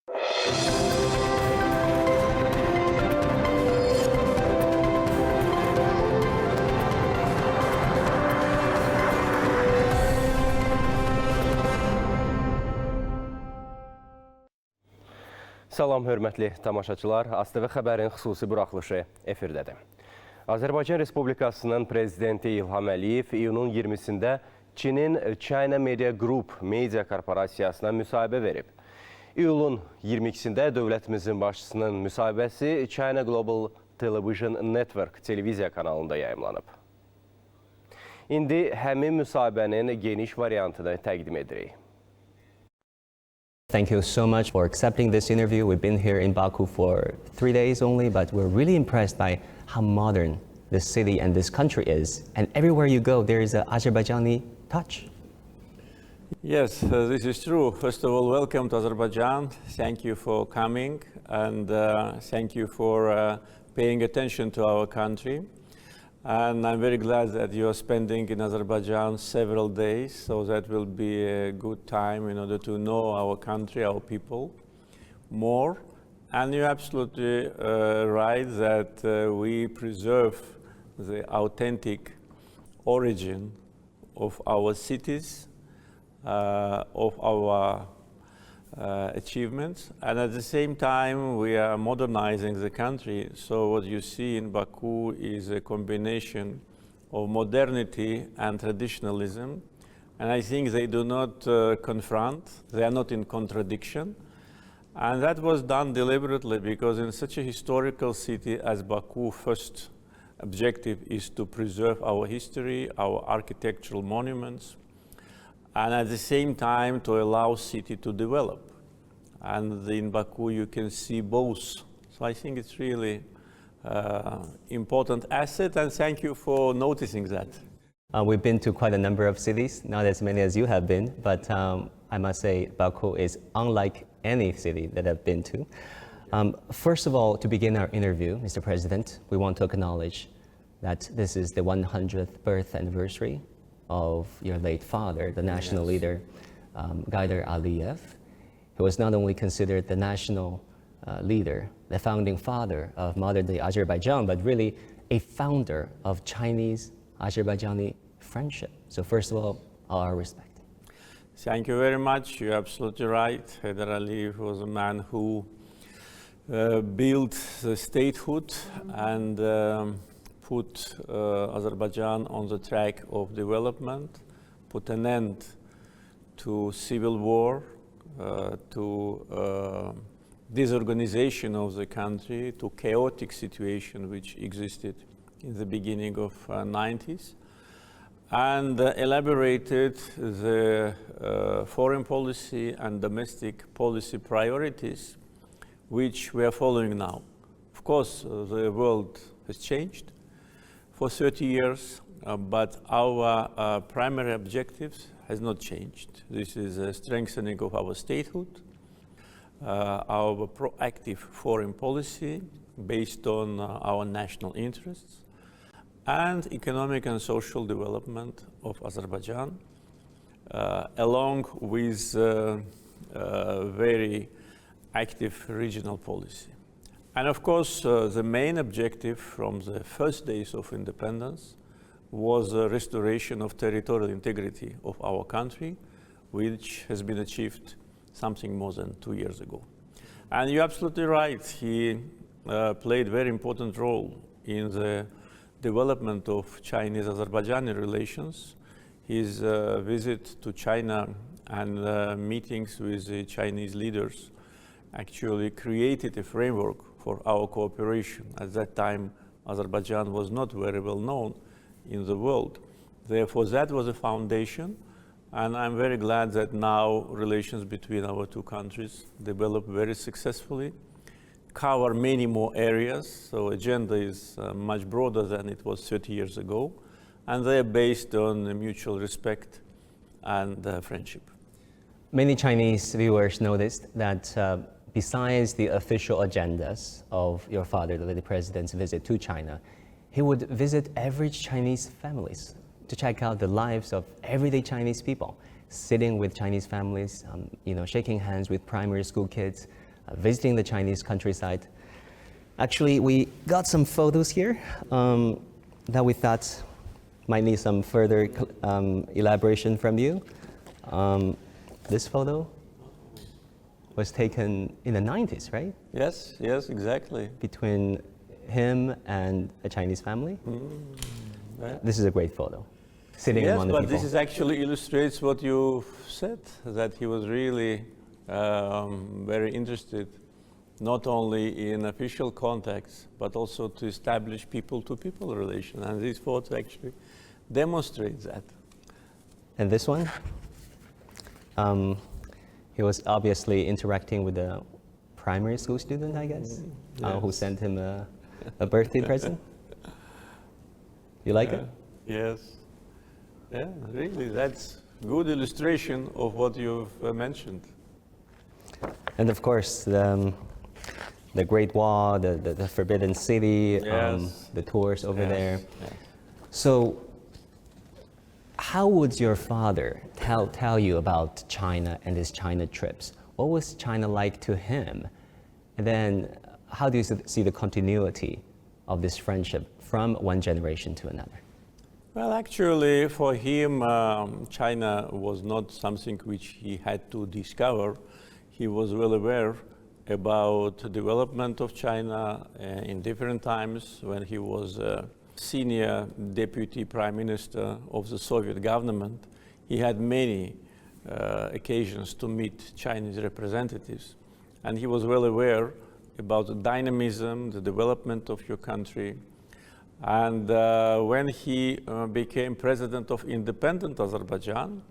Salam, hörmətli tamaşaçılar. AZTV xəbərin xüsusi buraxılışı efirdədir. Azərbaycan Respublikasının prezidenti İlham iyunun 20-sində Çinin China Media Group media korporasiyasına müsahibə verib. İyulun 22-sində dövlətimizin başçısının müsahibəsi China Global Television Network televiziya kanalında yayımlanıb. İndi həmin müsahibənin geniş variantını təqdim edirik. Thank you so much for accepting this interview. We've been here in Baku for 3 days only, but we're really impressed by how modern this city and this country is. And everywhere you go, there is an Azerbaijani touch. Yes, this is true. First of all, welcome to Azerbaijan. Thank you for coming, and thank you for paying attention to our country. And I'm very glad that you are spending in Azerbaijan several days, so that will be a good time in order to know our country, our people more. And you're absolutely right that we preserve the authentic origin of our cities, of our achievements, and at the same time we are modernizing the country. So what you see in Baku is a combination of modernity and traditionalism, and I think they do not confront, they are not in contradiction, and that was done deliberately because in such a historical city as Baku, first objective is to preserve our history, our architectural monuments, and at the same time to allow city to develop. And in Baku you can see both. So I think it's really important asset, and thank you for noticing that. We've been to quite a number of cities, not as many as you have been, but I must say Baku is unlike any city that I've been to. First of all, to begin our interview, Mr. President, we want to acknowledge that this is the 100th birth anniversary of your late father, the national leader, Gaidar Aliyev, who was not only considered the national leader, the founding father of modern-day Azerbaijan, but really a founder of Chinese-Azerbaijani friendship. So first of all our respect. Thank you very much. You're absolutely right. Gaidar Aliyev was a man who built the statehood and put Azerbaijan on the track of development, put an end to civil war, to disorganization of the country, to chaotic situation which existed in the beginning of 90s, and elaborated the foreign policy and domestic policy priorities which we are following now. Of course, the world has changed for 30 years, but our primary objectives has not changed. This is a strengthening of our statehood, our proactive foreign policy based on our national interests, and economic and social development of Azerbaijan, along with very active regional policy. And of course, the main objective from the first days of independence was the restoration of territorial integrity of our country, which has been achieved something more than 2 years ago. And you're absolutely right, he played a very important role in the development of Chinese-Azerbaijani relations. His visit to China and meetings with the Chinese leaders actually created a framework for our cooperation. At that time, Azerbaijan was not very well known in the world. Therefore, that was a foundation, and I'm very glad that now relations between our two countries develop very successfully, cover many more areas, so agenda is much broader than it was 30 years ago, and they're based on mutual respect and friendship. Many Chinese viewers noticed that besides the official agendas of your father, the president's visit to China, he would visit average Chinese families to check out the lives of everyday Chinese people, sitting with Chinese families, shaking hands with primary school kids, visiting the Chinese countryside. Actually, we got some photos here that we thought might need some further elaboration from you. This photo was taken in the 90s, right? Yes, yes, exactly. Between him and a Chinese family. Yeah. This is a great photo. Sitting Yes, among the but people. this is actually illustrates what you said, that he was really very interested not only in official contacts, but also to establish people-to-people relation. And this photo actually demonstrates that. And this one, he was obviously interacting with a primary school student, I guess, who sent him a birthday present. You like it? Yes. Yeah, really, that's good illustration of what you've mentioned. And of course, the Great Wall, the Forbidden City, Yes. the tours over Yes, there. yes. So, how would your father tell you about China and his China trips? What was China like to him? And then, how do you see the continuity of this friendship from one generation to another? Well, actually, for him, China was not something which he had to discover. He was well aware about the development of China in different times when he was senior deputy prime minister of the Soviet government. He had many occasions to meet Chinese representatives, and he was well aware about the dynamism, the development of your country. And when he became president of independent Azerbaijan,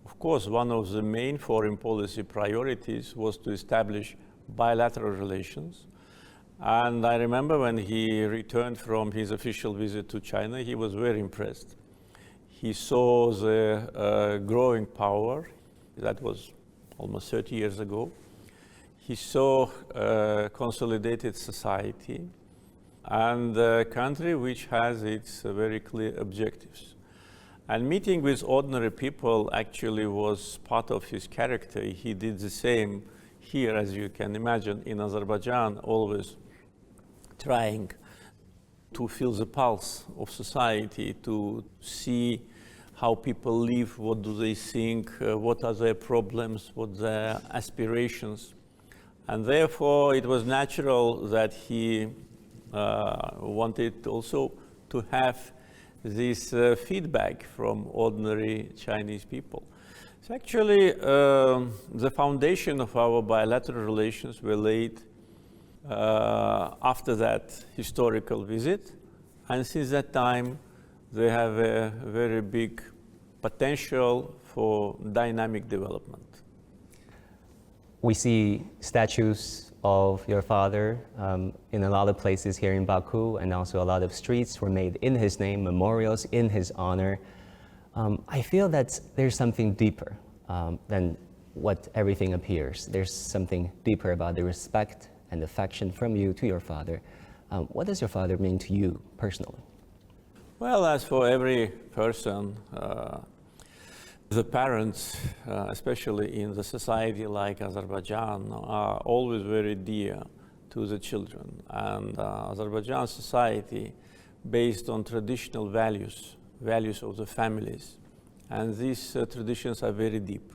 of course, one of the main foreign policy priorities was to establish bilateral relations. And I remember when he returned from his official visit to China, he was very impressed. He saw the growing power. That was almost 30 years ago. He saw a consolidated society and a country which has its very clear objectives. And meeting with ordinary people actually was part of his character. He did the same here, as you can imagine, in Azerbaijan, always trying to feel the pulse of society, to see how people live, what do they think, what are their problems, what their aspirations. And therefore, it was natural that he wanted also to have this feedback from ordinary Chinese people. So actually, the foundation of our bilateral relations were laid after that historical visit, and since that time, they have a very big potential for dynamic development. We see statues of your father in a lot of places here in Baku, and also a lot of streets were made in his name, memorials in his honor. I feel that there's something deeper than what everything appears. There's something deeper about the respect and affection from you to your father. What does your father mean to you personally? Well, as for every person, the parents, especially in the society like Azerbaijan, are always very dear to the children. And Azerbaijan society, based on traditional values of the families, and these traditions are very deep.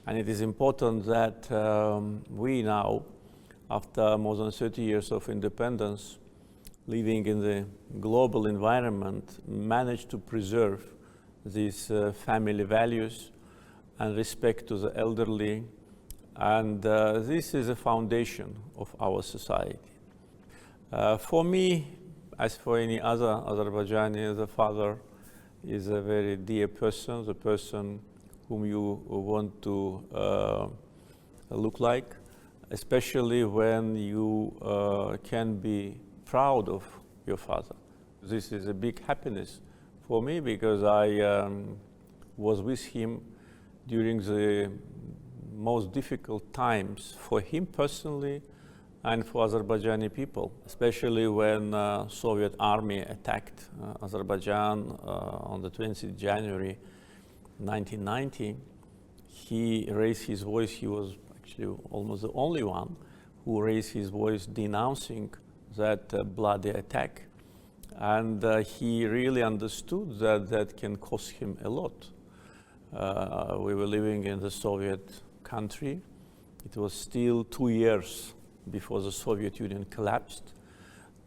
And it is important that we now, after more than 30 years of independence, living in the global environment, manage to preserve these family values and respect to the elderly. And this is a foundation of our society. For me, as for any other Azerbaijani, the father is a very dear person, the person whom you want to look like, especially when you can be proud of your father. This is a big happiness for me because I was with him during the most difficult times for him personally and for Azerbaijani people, especially when Soviet army attacked Azerbaijan on the 20th January 1990. He raised his voice. He was actually almost the only one who raised his voice denouncing that bloody attack. And he really understood that that can cost him a lot. We were living in the Soviet country. It was still 2 years before the Soviet Union collapsed.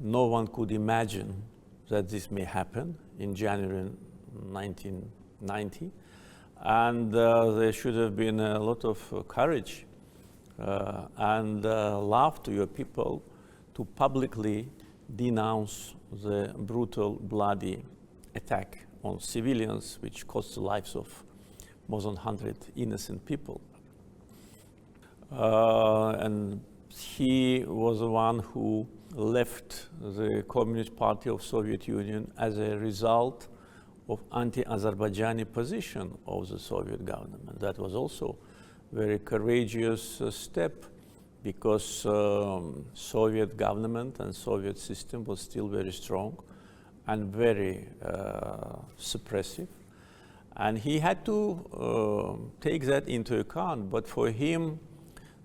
No one could imagine that this may happen in January 1990. And there should have been a lot of courage and love to your people to publicly denounce the brutal, bloody attack on civilians, which cost the lives of more than 100 innocent people. And he was the one who left the Communist Party of Soviet Union as a result of anti-Azerbaijani position of the Soviet government. That was also a very courageous step, because Soviet government and Soviet system was still very strong and very suppressive. And he had to take that into account. But for him,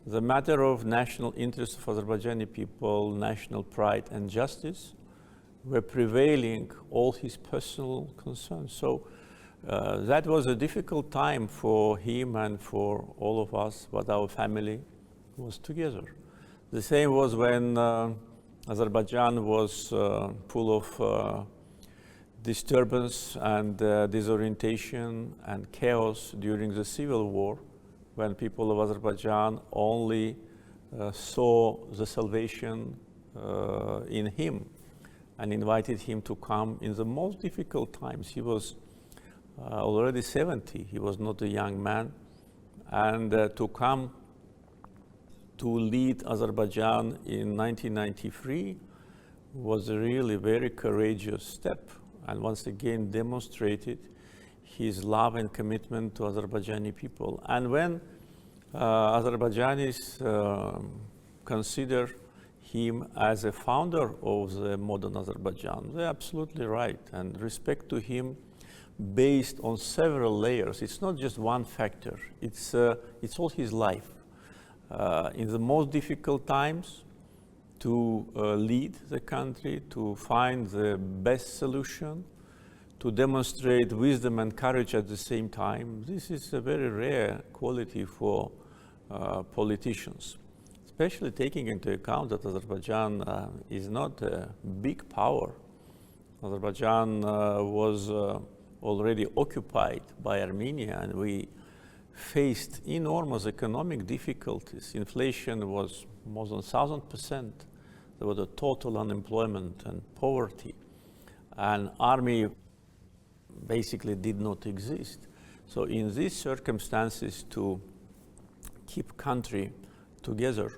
the matter of national interest of Azerbaijani people, national pride and justice were prevailing all his personal concerns. So that was a difficult time for him and for all of us, but our family was together. The same was when Azerbaijan was full of disturbance and disorientation and chaos during the civil war, when people of Azerbaijan only saw the salvation in him and invited him to come in the most difficult times. He was already 70, he was not a young man, and to come to lead Azerbaijan in 1993 was a really very courageous step, and once again demonstrated his love and commitment to Azerbaijani people. And when Azerbaijanis consider him as a founder of the modern Azerbaijan, they're absolutely right, and respect to him based on several layers. It's not just one factor, it's all his life. In the most difficult times, to lead the country, to find the best solution, to demonstrate wisdom and courage at the same time. This is a very rare quality for politicians, especially taking into account that Azerbaijan is not a big power. Azerbaijan was already occupied by Armenia, and we faced enormous economic difficulties. Inflation was more than 1,000%. There was a total unemployment and poverty. And army basically did not exist. So in these circumstances, to keep country together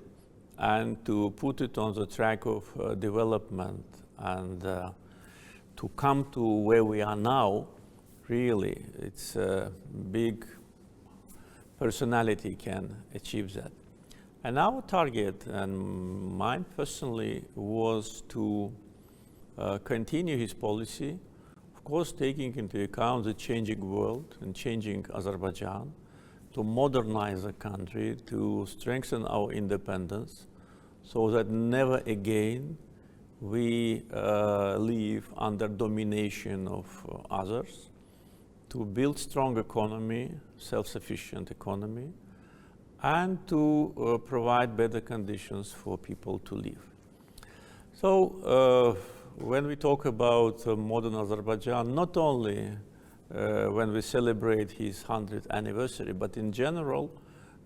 and to put it on the track of development and to come to where we are now, really, it's a big personality can achieve that. And our target, and mine personally, was to continue his policy, of course taking into account the changing world and changing Azerbaijan, to modernize the country, to strengthen our independence, so that never again we live under domination of others, to build strong economy, self-sufficient economy, and to provide better conditions for people to live. So when we talk about modern Azerbaijan, not only when we celebrate his 100th anniversary, but in general,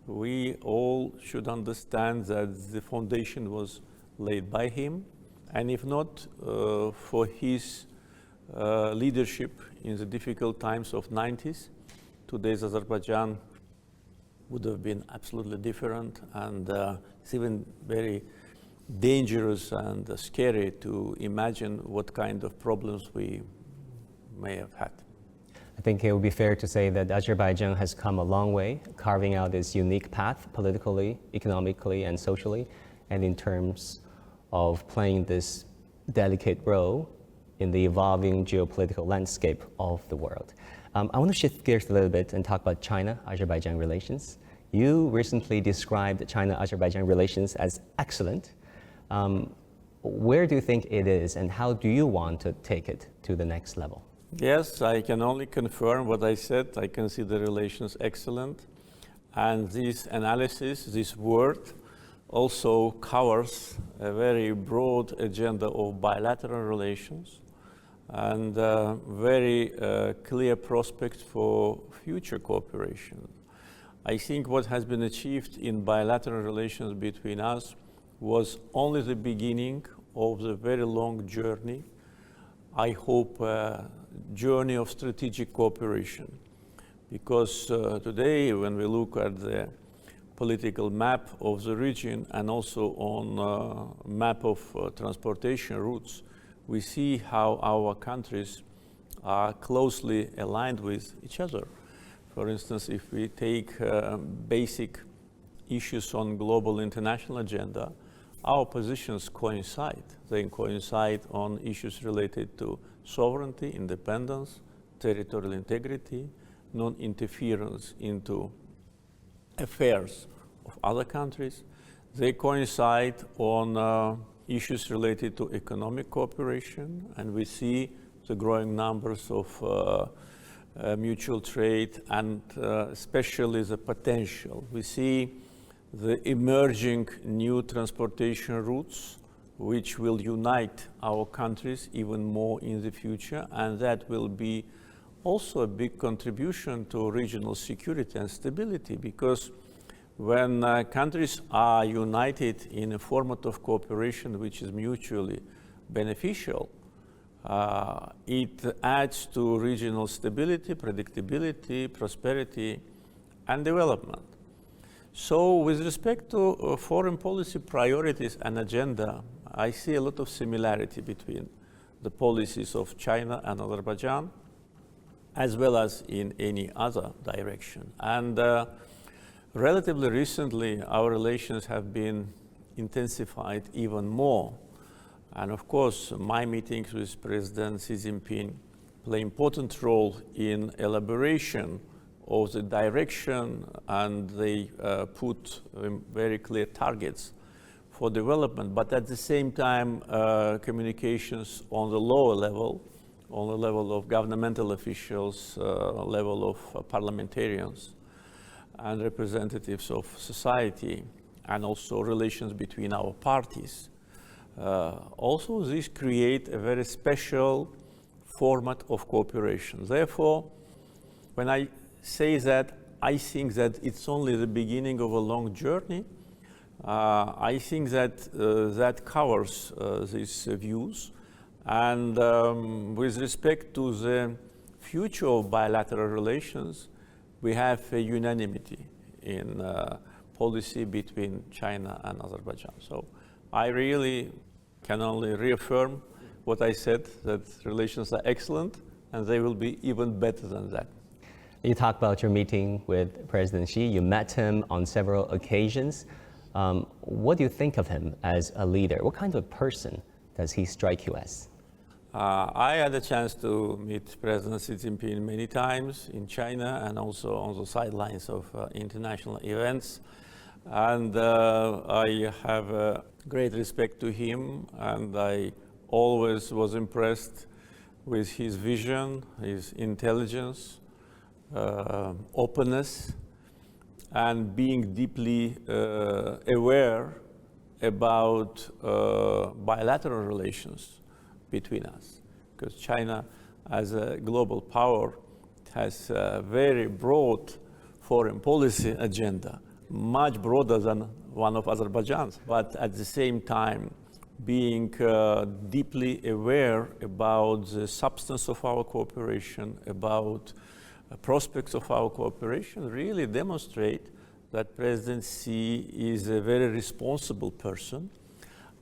we all should understand that the foundation was laid by him, and if not for his leadership in the difficult times of 90s, today's Azerbaijan would have been absolutely different, and it's even very dangerous and scary to imagine what kind of problems we may have had. I think it would be fair to say that Azerbaijan has come a long way, carving out its unique path politically, economically, and socially, and in terms of playing this delicate role in the evolving geopolitical landscape of the world. I want to shift gears a little bit and talk about China-Azerbaijan relations. You recently described China-Azerbaijan relations as excellent. Where do you think it is, and how do you want to take it to the next level? Yes, I can only confirm what I said. I consider relations excellent. And this analysis, this word, also covers a very broad agenda of bilateral relations and very clear prospects for future cooperation. I think what has been achieved in bilateral relations between us was only the beginning of the very long journey, I hope journey of strategic cooperation. Because today, when we look at the political map of the region and also on map of transportation routes, we see how our countries are closely aligned with each other. For instance, if we take basic issues on global international agenda, our positions coincide. They coincide on issues related to sovereignty, independence, territorial integrity, non-interference into affairs of other countries. They coincide on issues related to economic cooperation, and we see the growing numbers of mutual trade and especially the potential. We see the emerging new transportation routes which will unite our countries even more in the future, and that will be also a big contribution to regional security and stability, because when countries are united in a format of cooperation which is mutually beneficial, it adds to regional stability, predictability, prosperity, and development. So with respect to foreign policy priorities and agenda, I see a lot of similarity between the policies of China and Azerbaijan, as well as in any other direction. And relatively recently, our relations have been intensified even more. And of course, my meetings with President Xi Jinping play an important role in elaboration of the direction, and they put very clear targets for development. But at the same time, communications on the lower level, on the level of governmental officials, level of parliamentarians and representatives of society, and also relations between our parties. Also, this creates a very special format of cooperation. Therefore, when I say that, I think that it's only the beginning of a long journey. I think that that covers these views. And with respect to the future of bilateral relations, we have a unanimity in policy between China and Azerbaijan. So I really can only reaffirm what I said, that relations are excellent, and they will be even better than that. You talked about your meeting with President Xi. You met him on several occasions. What do you think of him as a leader? What kind of person does he strike you as? I had a chance to meet President Xi Jinping many times in China and also on the sidelines of international events. And I have great respect to him, and I always was impressed with his vision, his intelligence, openness, and being deeply aware about bilateral relations between us. Because China, as a global power, has a very broad foreign policy agenda, much broader than one of Azerbaijan's, but at the same time being deeply aware about the substance of our cooperation, about prospects of our cooperation, really demonstrate that President Xi is a very responsible person,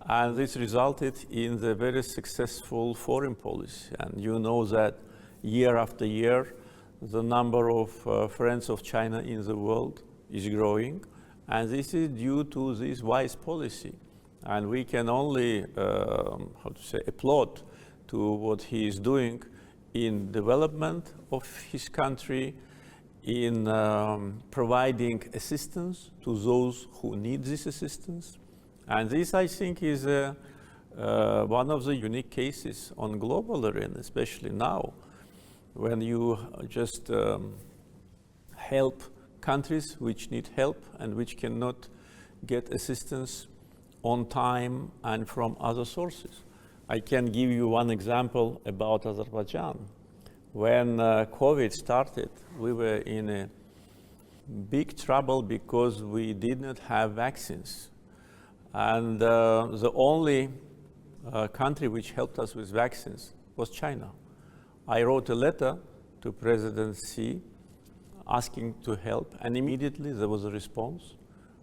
and this resulted in the very successful foreign policy. And you know that year after year, the number of friends of China in the world is growing, and this is due to this wise policy. And we can only, applaud to what he is doing in development of his country, in providing assistance to those who need this assistance. And this, I think, is one of the unique cases on global arena, especially now, when you just help countries which need help and which cannot get assistance on time and from other sources. I can give you one example about Azerbaijan. When COVID started, we were in a big trouble because we did not have vaccines. And the only country which helped us with vaccines was China. I wrote a letter to President Xi asking to help, and immediately there was a response.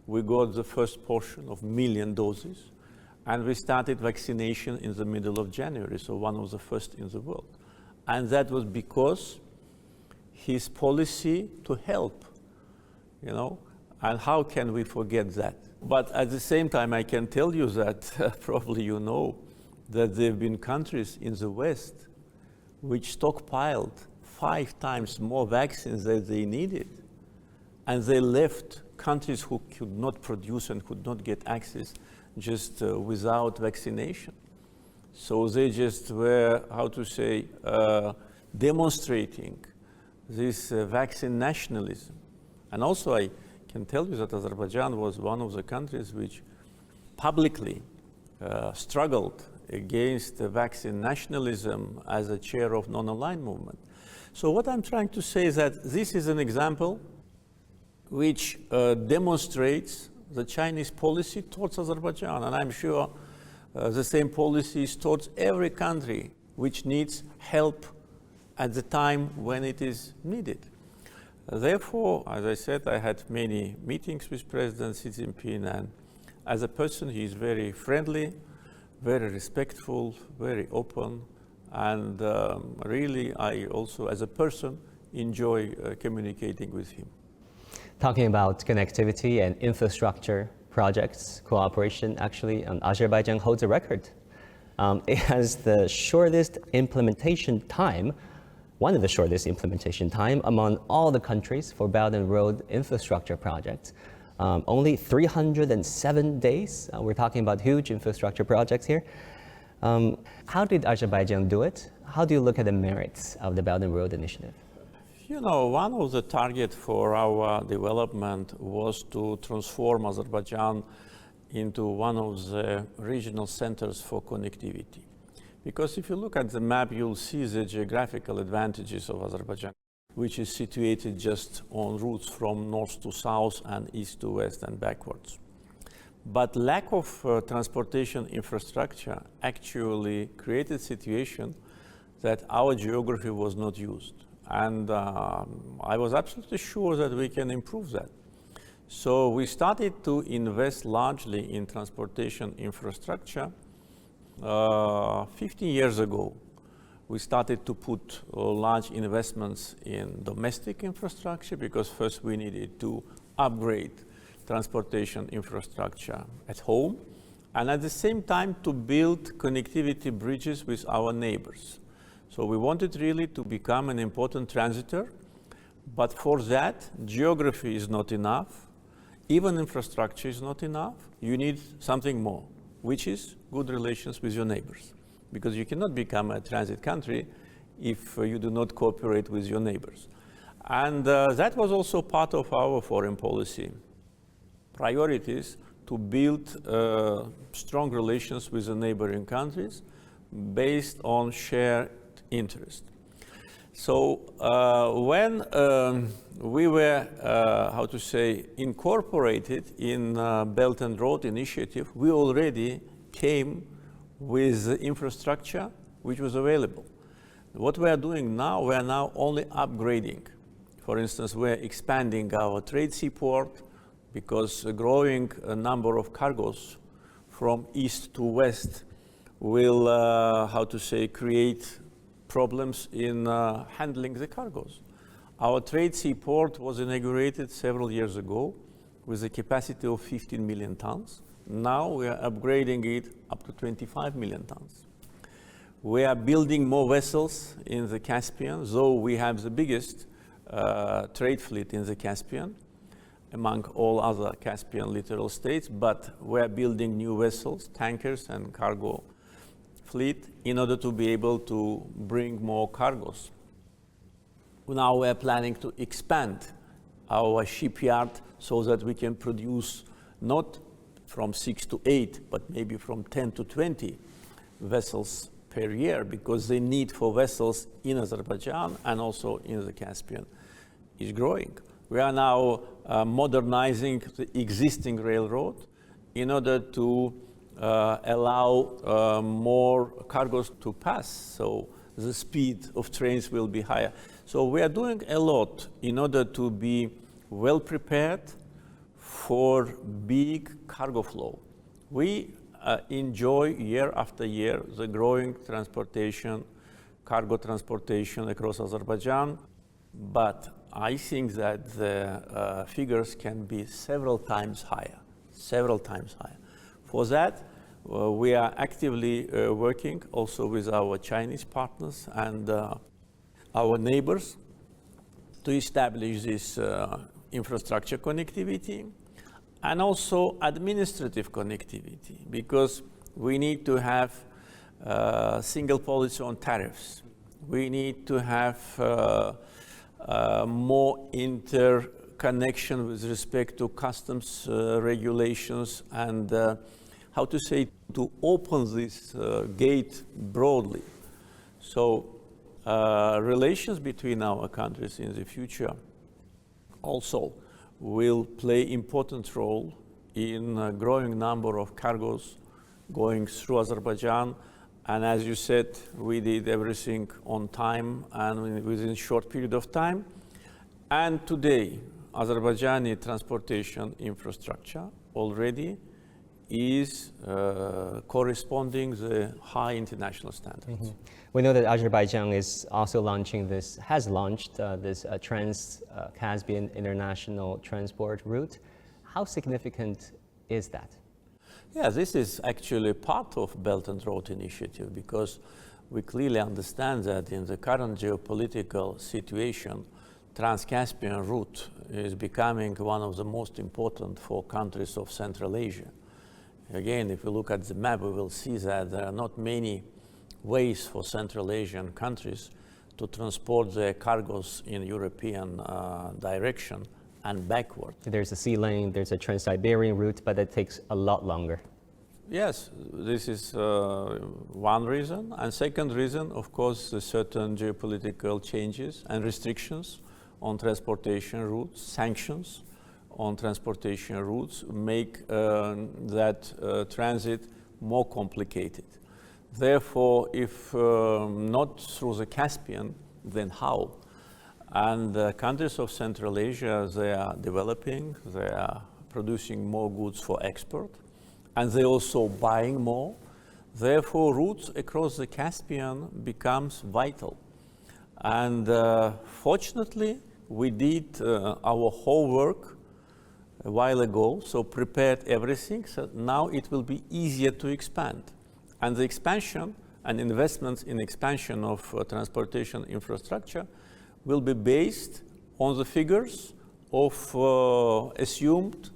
We got the first portion of 1 million doses, and we started vaccination in the middle of January, so one of the first in the world. And that was because his policy to help, you know, and how can we forget that? But at the same time, I can tell you that probably you know that there have been countries in the West which stockpiled 5 times more vaccines than they needed. And they left countries who could not produce and could not get access just without vaccination. So they just were, how to say, demonstrating this vaccine nationalism. And also I can tell you that Azerbaijan was one of the countries which publicly struggled against the vaccine nationalism as a chair of non-aligned movement. So what I'm trying to say is that this is an example which demonstrates the Chinese policy towards Azerbaijan. And I'm sure the same policy is towards every country which needs help at the time when it is needed. Therefore, as I said, I had many meetings with President Xi Jinping, and as a person, he is very friendly, very respectful, very open, and really, I also, as a person, enjoy communicating with him. Talking about connectivity and infrastructure projects, cooperation, actually, Azerbaijan holds a record. It has the shortest implementation time, one of the shortest implementation time among all the countries for Belt and Road infrastructure projects. Only 307 days. We're talking about huge infrastructure projects here. How did Azerbaijan do it? How do you look at the merits of the Belt and Road initiative? You know, one of the targets for our development was to transform Azerbaijan into one of the regional centers for connectivity. Because if you look at the map, you'll see the geographical advantages of Azerbaijan, which is situated just on routes from north to south and east to west and backwards. But lack of transportation infrastructure actually created a situation that our geography was not used. And I was absolutely sure that we can improve that. So we started to invest largely in transportation infrastructure 15 years ago. We started to put large investments in domestic infrastructure because first we needed to upgrade transportation infrastructure at home, and at the same time to build connectivity bridges with our neighbors. So we wanted really to become an important transitor, but for that, geography is not enough, even infrastructure is not enough. You need something more, which is good relations with your neighbors, because you cannot become a transit country if you do not cooperate with your neighbors. And that was also part of our foreign policy priorities, to build strong relations with the neighboring countries based on shared interest. So when we were, how to say, incorporated in Belt and Road Initiative, we already came with the infrastructure which was available. What we are doing now, we are now only upgrading. For instance, we're expanding our trade seaport because a growing number of cargoes from east to west will, how to say, create problems in handling the cargoes. Our trade seaport was inaugurated several years ago with a capacity of 15 million tons. Now we are upgrading it up to 25 million tons. We are building more vessels in the Caspian, though we have the biggest trade fleet in the Caspian, among all other Caspian littoral states, but we're building new vessels, tankers and cargo fleet in order to be able to bring more cargoes. Now we're planning to expand our shipyard so that we can produce not from 6 to 8, but maybe from 10 to 20 vessels per year, because the need for vessels in Azerbaijan and also in the Caspian is growing. We are now modernizing the existing railroad in order to allow more cargoes to pass, so the speed of trains will be higher. So we are doing a lot in order to be well prepared for big cargo flow. We enjoy year after year the growing transportation, cargo transportation across Azerbaijan, but I think that the figures can be several times higher. For that, we are actively working also with our Chinese partners and our neighbors to establish this infrastructure connectivity and also administrative connectivity, because we need to have single policy on tariffs. We need to have more interconnection with respect to customs regulations and how to say, to open this gate broadly. So relations between our countries in the future also will play important role in a growing number of cargoes going through Azerbaijan. And as you said, we did everything on time and within a short period of time. And today, Azerbaijani transportation infrastructure already is corresponding the high international standards. Mm-hmm. We know that Azerbaijan is also launching this, has launched this Trans-Caspian international transport route. How significant is that? Yeah, this is actually part of Belt and Road Initiative, because we clearly understand that in the current geopolitical situation, Trans-Caspian route is becoming one of the most important for countries of Central Asia. Again, if we look at the map, we will see that there are not many ways for Central Asian countries to transport their cargoes in European direction and backward. There's a sea lane, there's a Trans-Siberian route, but it takes a lot longer. Yes, this is one reason. And second reason, of course, the certain geopolitical changes and restrictions on transportation routes, sanctions on transportation routes make that transit more complicated. Therefore, if not through the Caspian, then how? And the countries of Central Asia, they are developing, they are producing more goods for export, and they're also buying more. Therefore, routes across the Caspian becomes vital. And fortunately, we did our homework a while ago, so prepared everything, so now it will be easier to expand. And the expansion and investments in expansion of transportation infrastructure will be based on the figures of assumed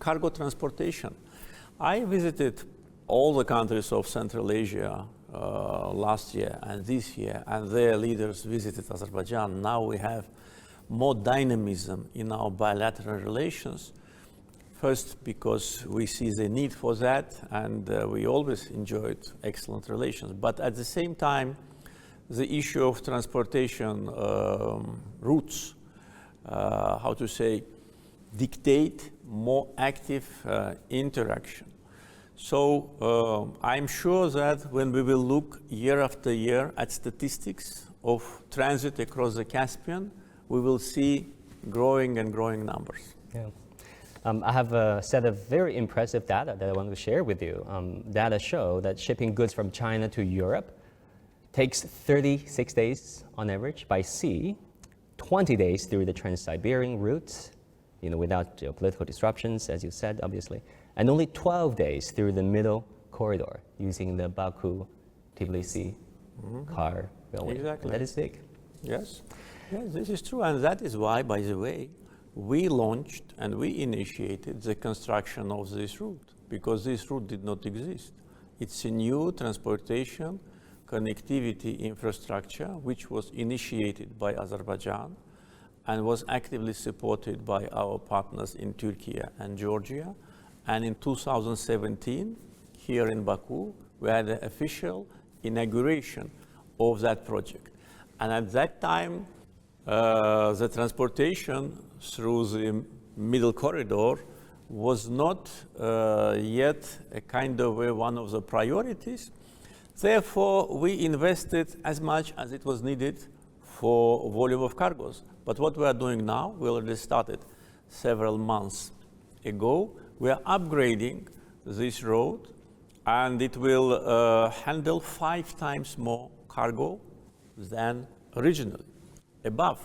cargo transportation. I visited all the countries of Central Asia last year and this year, and their leaders visited Azerbaijan. Now we have more dynamism in our bilateral relations. First, because we see the need for that, and we always enjoyed excellent relations. But at the same time, the issue of transportation routes, how to say, dictate more active interaction. So I'm sure that when we will look year after year at statistics of transit across the Caspian, we will see growing and growing numbers. Yeah. I have a set of very impressive data that I want to share with you. Data show that shipping goods from China to Europe takes 36 days on average by sea, 20 days through the Trans-Siberian route, without geopolitical disruptions, as you said, obviously, and only 12 days through the middle corridor using the Baku-Tbilisi car railway. Exactly. That is big. Yes. Yes, this is true, and that is why, by the way, we launched and we initiated the construction of this route, because this route did not exist. It's a new transportation connectivity infrastructure which was initiated by Azerbaijan and was actively supported by our partners in Turkey and Georgia. And in 2017, here in Baku, we had the official inauguration of that project. And at that time, the transportation through the middle corridor was not yet a kind of one of the priorities. Therefore, we invested as much as it was needed for volume of cargoes. But what we are doing now, we already started several months ago. We are upgrading this road, and it will handle 5 times more cargo than originally, above.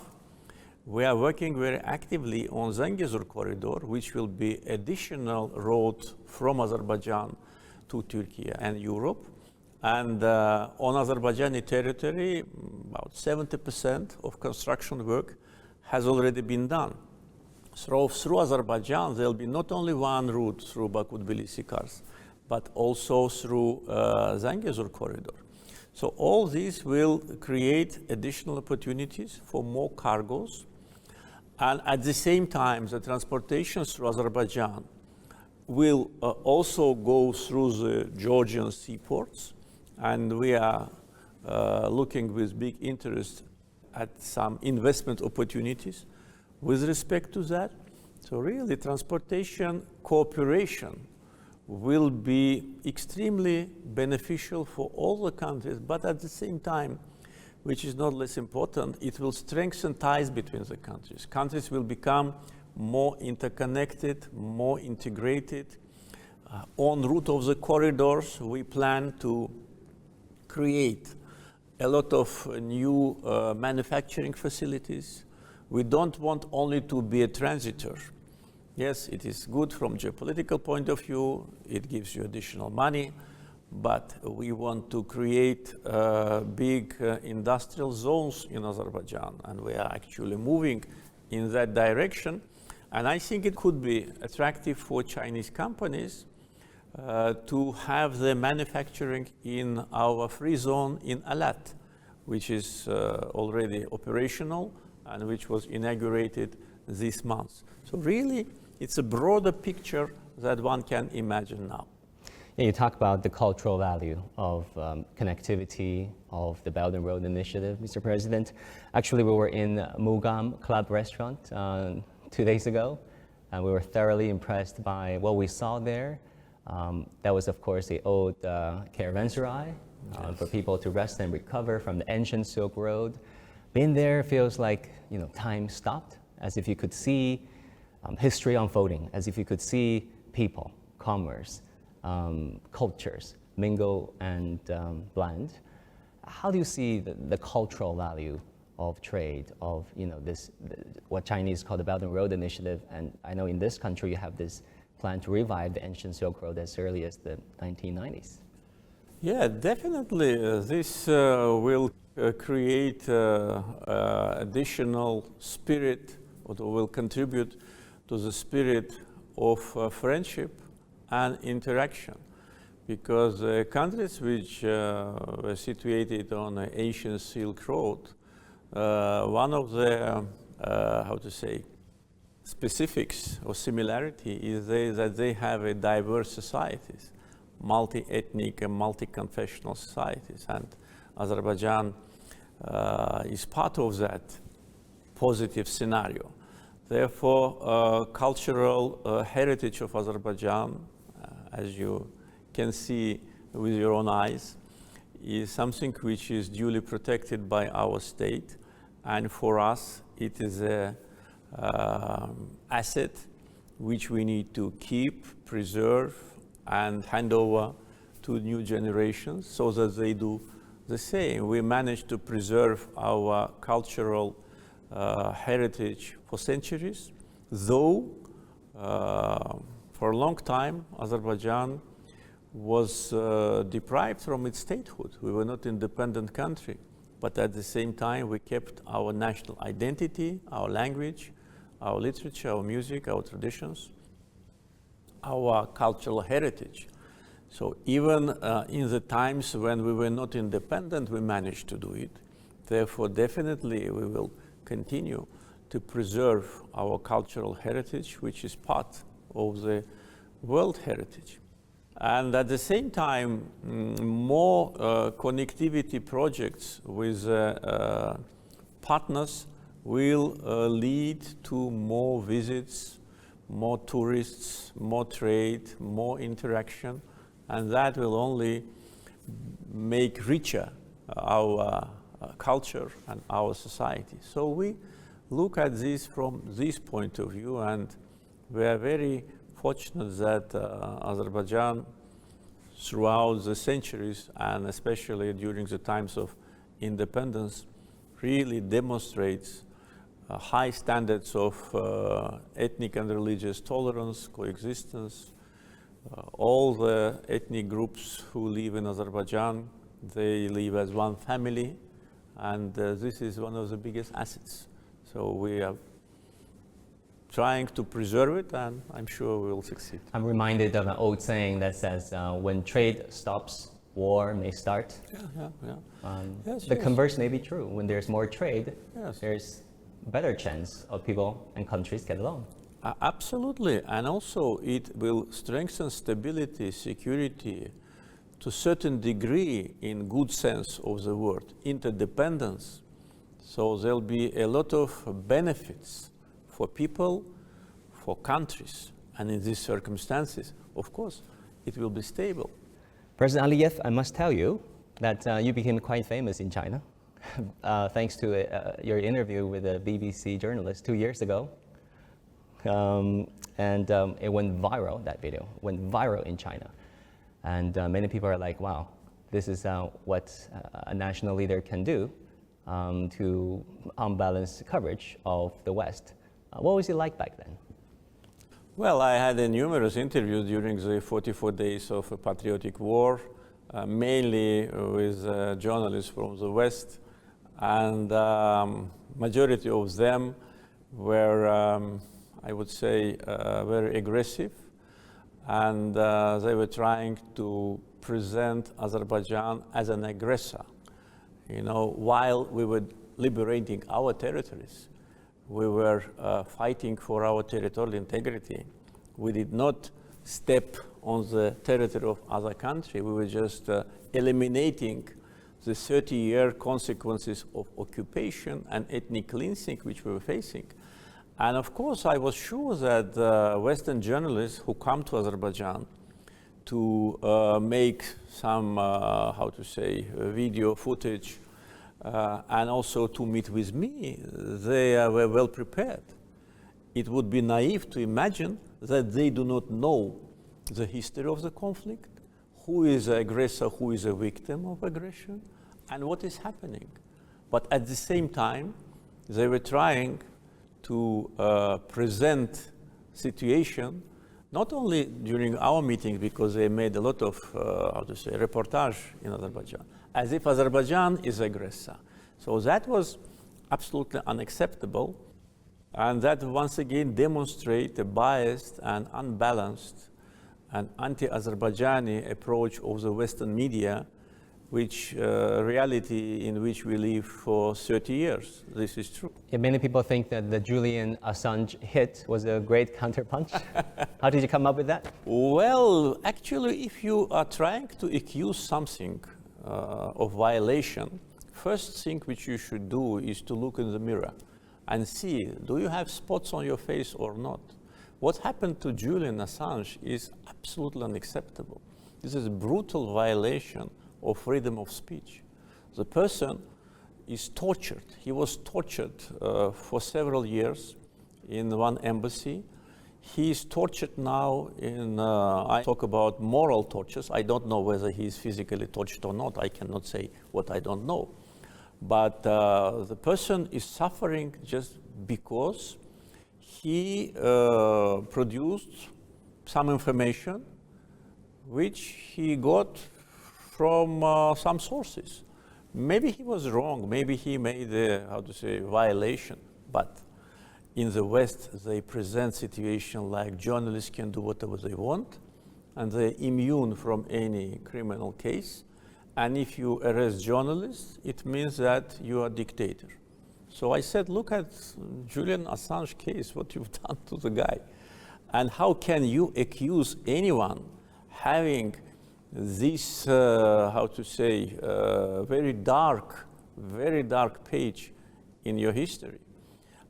We are working very actively on Zangezur corridor, which will be additional road from Azerbaijan to Turkey and Europe. And on Azerbaijani territory, about 70% of construction work has already been done. So through Azerbaijan, there will be not only one route through Baku-Tbilisi-Kars, but also through Zangezur corridor. So all these will create additional opportunities for more cargoes. And at the same time, the transportation through Azerbaijan will also go through the Georgian seaports. And we are looking with big interest at some investment opportunities with respect to that. So really, transportation cooperation will be extremely beneficial for all the countries, but at the same time, which is not less important, it will strengthen ties between the countries. Countries will become more interconnected, more integrated. En route of the corridors, we plan to create a lot of new manufacturing facilities. We don't want only to be a transitor. Yes, it is good from geopolitical point of view, it gives you additional money, but we want to create big industrial zones in Azerbaijan, and we are actually moving in that direction. And I think it could be attractive for Chinese companies to have the manufacturing in our free zone in Alat, which is already operational and which was inaugurated this month. So really, it's a broader picture that one can imagine now. Yeah, you talk about the cultural value of connectivity of the Belt and Road Initiative, Mr. President. Actually, we were in Mugam Club Restaurant 2 days ago, and we were thoroughly impressed by what we saw there. That was, of course, the old caravanserai for people to rest and recover from the ancient Silk Road. Being there feels like, you know, time stopped, as if you could see history unfolding, as if you could see people, commerce, cultures mingle and blend. How do you see the cultural value of trade, of, you know, this, what Chinese call the Belt and Road Initiative? And I know in this country you have this plan to revive the ancient Silk Road as early as the 1990s. Yeah, definitely. This will create additional spirit, or will contribute to the spirit of friendship and interaction. Because countries which were situated on the ancient Silk Road, one of the, how to say, specifics or similarity is that they have a diverse societies, multi-ethnic and multi-confessional societies, and Azerbaijan is part of that positive scenario. Therefore, cultural heritage of Azerbaijan, as you can see with your own eyes, is something which is duly protected by our state, and for us it is a asset which we need to keep, preserve, and hand over to new generations so that they do the same. We managed to preserve our cultural heritage for centuries, though for a long time Azerbaijan was deprived from its statehood. We were not an independent country. but at the same time we kept our national identity, our language, our literature, our music, our traditions, our cultural heritage. So even in the times when we were not independent, we managed to do it. Therefore, definitely we will continue to preserve our cultural heritage, which is part of the world heritage. And at the same time, more connectivity projects with partners will lead to more visits, more tourists, more trade, more interaction, and that will only make richer our culture and our society. So we look at this from this point of view, and we are very fortunate that Azerbaijan, throughout the centuries, and especially during the times of independence, really demonstrates high standards of ethnic and religious tolerance, coexistence. All the ethnic groups who live in Azerbaijan, they live as one family, and this is one of the biggest assets. So we are trying to preserve it, and I'm sure we will succeed. I'm reminded of an old saying that says, when trade stops, war may start. Yes, the converse may be true. When there's more trade, yes, there's better chance of people and countries get along. Absolutely, and also it will strengthen stability, security, to a certain degree, in good sense of the word, interdependence. So there'll be a lot of benefits for people, for countries, and in these circumstances, of course, it will be stable. President Aliyev, I must tell you that you became quite famous in China, thanks to your interview with a BBC journalist 2 years ago. It went viral, that video went viral in China. And many people are like, wow, this is what a national leader can do to unbalance coverage of the West. What was it like back then? Well, I had numerous interviews during the 44 days of a patriotic war, mainly with journalists from the West, and majority of them were, I would say, very aggressive, and they were trying to present Azerbaijan as an aggressor. You know, while we were liberating our territories, we were fighting for our territorial integrity. We did not step on the territory of other country. We were just eliminating the 30-year consequences of occupation and ethnic cleansing which we were facing. And of course, I was sure that Western journalists who come to Azerbaijan to make some, video footage, and also to meet with me, they were well prepared. It would be naive to imagine that they do not know the history of the conflict, who is the aggressor, who is a victim of aggression, and what is happening. But at the same time, they were trying to present situation, not only during our meetings, because they made a lot of, reportage in Azerbaijan, as if Azerbaijan is aggressor. So that was absolutely unacceptable, and that once again demonstrates a biased and unbalanced and anti-Azerbaijani approach of the Western media, which reality in which we live for 30 years. This is true. Yeah, many people think that the Julian Assange hit was a great counterpunch. How did you come up with that? Well, actually, if you are trying to accuse something of violation, first thing which you should do is to look in the mirror and see, do you have spots on your face or not? What happened to Julian Assange is absolutely unacceptable. This is a brutal violation of freedom of speech. The person is tortured. He was tortured for several years in one embassy. He is tortured now in, I talk about moral tortures. I don't know whether he is physically tortured or not. I cannot say what I don't know. But the person is suffering just because he produced some information which he got from some sources, Maybe he was wrong, maybe he made a, violation, but in the West, they present situation like journalists can do whatever they want, and they're immune from any criminal case. And if you arrest journalists, it means that you are a dictator. So I said, look at Julian Assange case, what you've done to the guy. And how can you accuse anyone having this, very dark page in your history?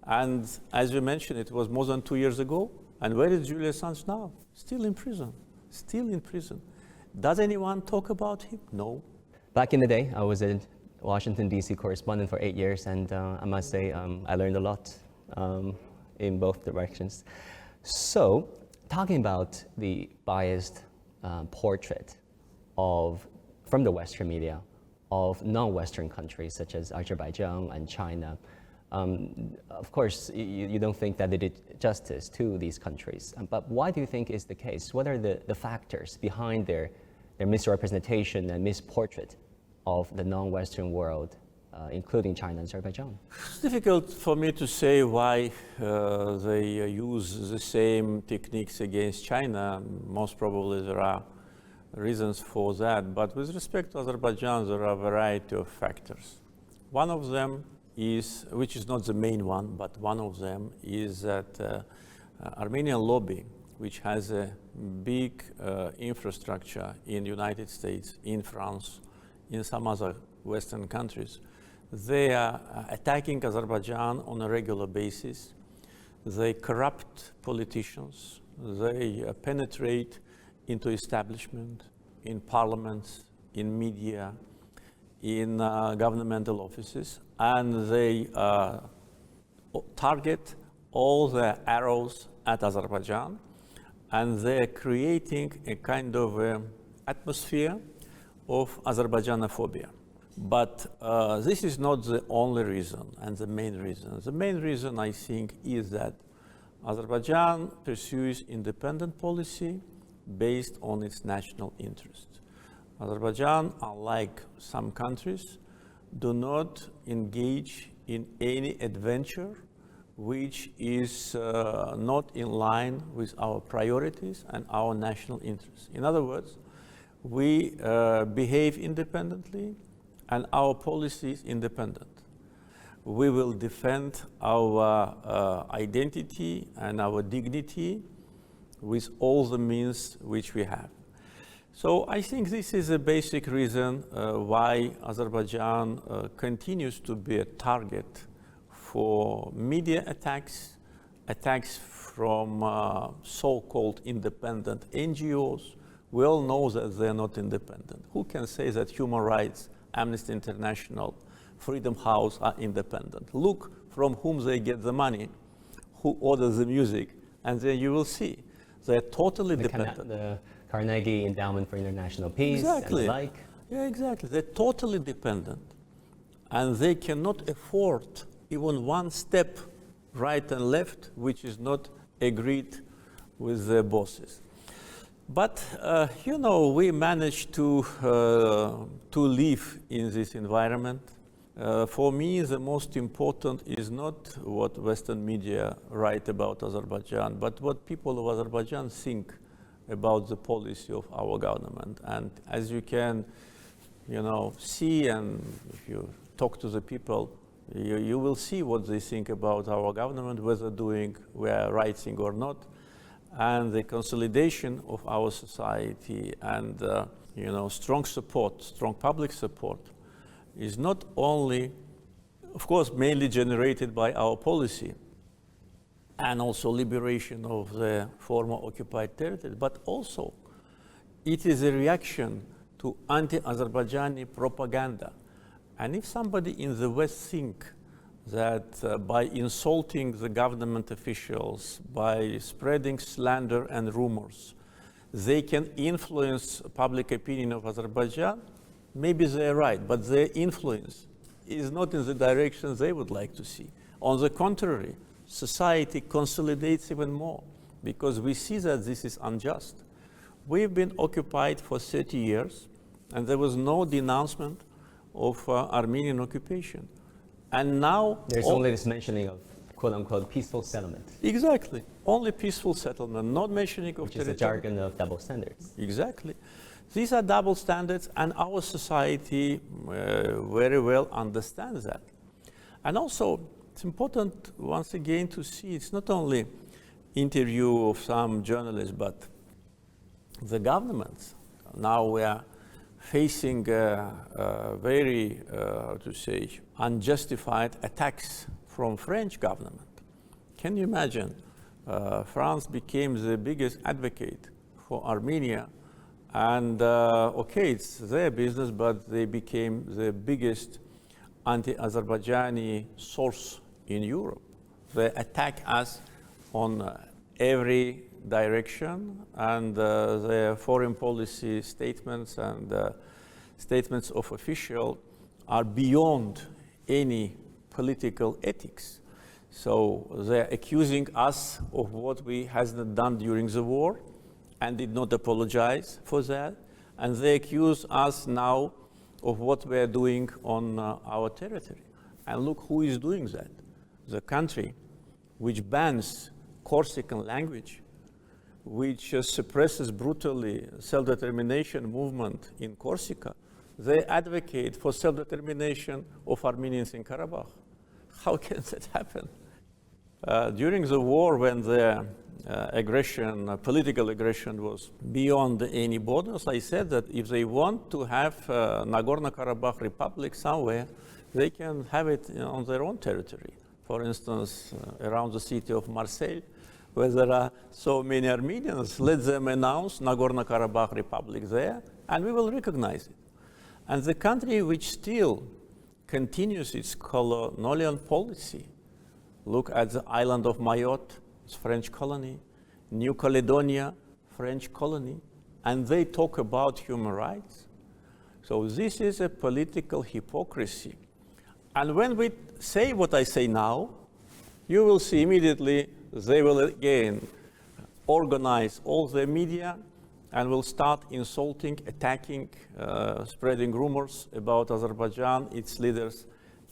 And as you mentioned, it was more than 2 years ago. And where is Julian Assange now? Still in prison, still in prison. Does anyone talk about him? No. Back in the day, I was a Washington, D.C. correspondent for 8 years, and I must say I learned a lot in both directions. So, talking about the biased portrait from the Western media of non-Western countries such as Azerbaijan and China, of course, you don't think that they did justice to these countries. But why do you think is the case? What are the factors behind their misrepresentation and misportrait of the non-Western world, including China and Azerbaijan? It's difficult for me to say why they use the same techniques against China. Most probably there are reasons for that. But with respect to Azerbaijan, there are a variety of factors. One of them is, which is not the main one, but one of them is that Armenian lobby, which has a big infrastructure in the United States, in France, in some other Western countries, they are attacking Azerbaijan on a regular basis. They corrupt politicians. They penetrate into establishment, in parliaments, in media, in governmental offices, and they target all the arrows at Azerbaijan, and they're creating a kind of atmosphere of Azerbaijanophobia. But this is not the only reason and the main reason. The main reason, I think, is that Azerbaijan pursues independent policy based on its national interests. Azerbaijan, unlike some countries, do not engage in any adventure which is not in line with our priorities and our national interests. In other words, we behave independently and our policy is independent. We will defend our identity and our dignity with all the means which we have. So I think this is a basic reason why Azerbaijan continues to be a target for media attacks, attacks from so-called independent NGOs. We all know that they're not independent. Who can say that human rights, Amnesty International, Freedom House are independent? Look from whom they get the money, who orders the music, and then you will see they're totally dependent. The Carnegie Endowment for International Peace exactly. and the like. Yeah, exactly. They're totally dependent. And they cannot afford even one step right and left, which is not agreed with their bosses. But, you know, we managed to live in this environment. For me, the most important is not what Western media write about Azerbaijan, but what people of Azerbaijan think about the policy of our government. And as you can, you know, see, and if you talk to the people, you will see what they think about our government, whether we are right thing or not, and the consolidation of our society and, you know, strong support, strong public support is not only, of course, mainly generated by our policy and also liberation of the former occupied territories, but also it is a reaction to anti-Azerbaijani propaganda. And if somebody in the West think that by insulting the government officials, by spreading slander and rumors, they can influence public opinion of Azerbaijan, maybe they're right, but their influence is not in the direction they would like to see. On the contrary, society consolidates even more because we see that this is unjust. We've been occupied for 30 years and there was no denouncement of Armenian occupation. And now There's only this mentioning of quote-unquote peaceful settlement. Exactly. Only peaceful settlement, not mentioning of Which is the jargon of double standards. Exactly. These are double standards, and our society very well understands that. And also, it's important once again to see it's not only interview of some journalists, but the governments. Now we are facing very, how to say, unjustified attacks from French government. Can you imagine? France became the biggest advocate for Armenia, and okay, it's their business, but they became the biggest anti-Azerbaijani source in Europe. They attack us on every direction, and their foreign policy statements and statements of officials are beyond any political ethics. So they're accusing us of what we hasn't done during the war and did not apologize for that. And they accuse us now of what we're doing on our territory. And look who is doing that. The country which bans Corsican language, which suppresses brutally self-determination movement in Corsica, they advocate for self-determination of Armenians in Karabakh. How can that happen? During the war, when the aggression, political aggression was beyond any borders, I said that if they want to have Nagorno-Karabakh Republic somewhere, they can have it on their own territory. For instance, around the city of Marseille, where there are so many Armenians, let them announce Nagorno-Karabakh Republic there, and we will recognize it. And the country which still continues its colonial policy, look at the island of Mayotte, it's French colony, New Caledonia, French colony, and they talk about human rights. So this is a political hypocrisy. And when we say what I say now, you will see immediately they will again organize all the media and will start insulting, attacking, spreading rumors about Azerbaijan, its leaders,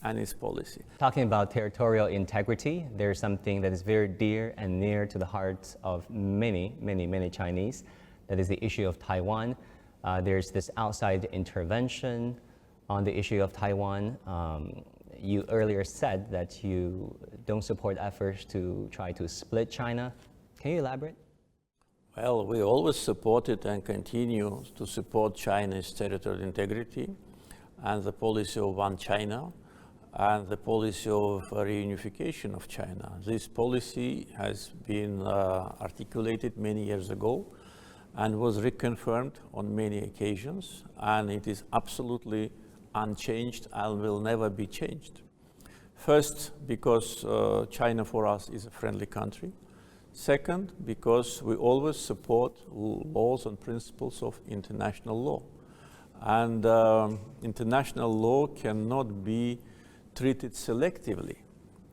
and its policy. Talking about territorial integrity, there's something that is very dear and near to the hearts of many, many, many Chinese. That is the issue of Taiwan. There's this outside intervention on the issue of Taiwan. You earlier said that you don't support efforts to try to split China. Can you elaborate? Well, we always supported and continue to support China's territorial integrity and the policy of one China and the policy of reunification of China. This policy has been articulated many years ago and was reconfirmed on many occasions, and it is absolutely unchanged and will never be changed. First, because China for us is a friendly country. Second, because we always support laws and principles of international law. And international law cannot be treated selectively.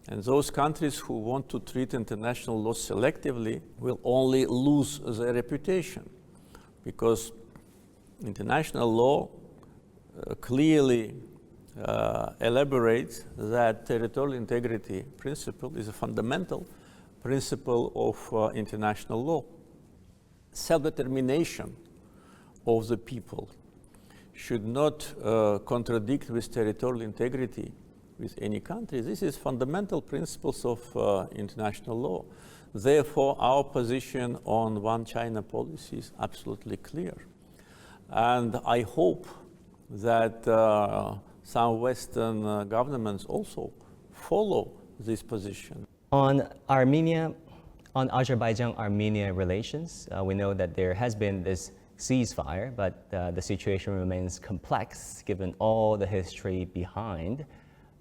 And those countries who want to treat international law selectively will only lose their reputation, because international law clearly elaborates that territorial integrity principle is a fundamental principle of international law. Self-determination of the people should not contradict with territorial integrity with any country. This is fundamental principles of international law. Therefore, our position on one China policy is absolutely clear. And I hope that some Western governments also follow this position. On Azerbaijan-Armenia relations, we know that there has been this ceasefire, but the situation remains complex given all the history behind.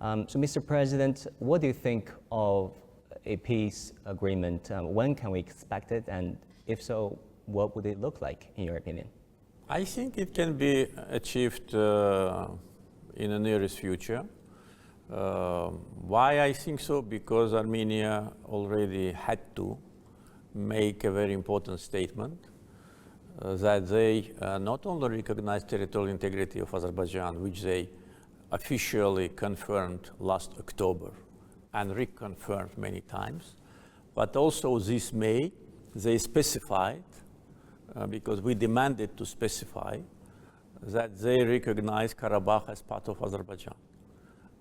So, Mr. President, what do you think of a peace agreement? When can we expect it? And if so, what would it look like, in your opinion? I think it can be achieved in the nearest future. Why I think so? Because Armenia already had to make a very important statement that they not only recognize territorial integrity of Azerbaijan, which they officially confirmed last October and reconfirmed many times. But also this May, they specified, because we demanded to specify, that they recognize Karabakh as part of Azerbaijan.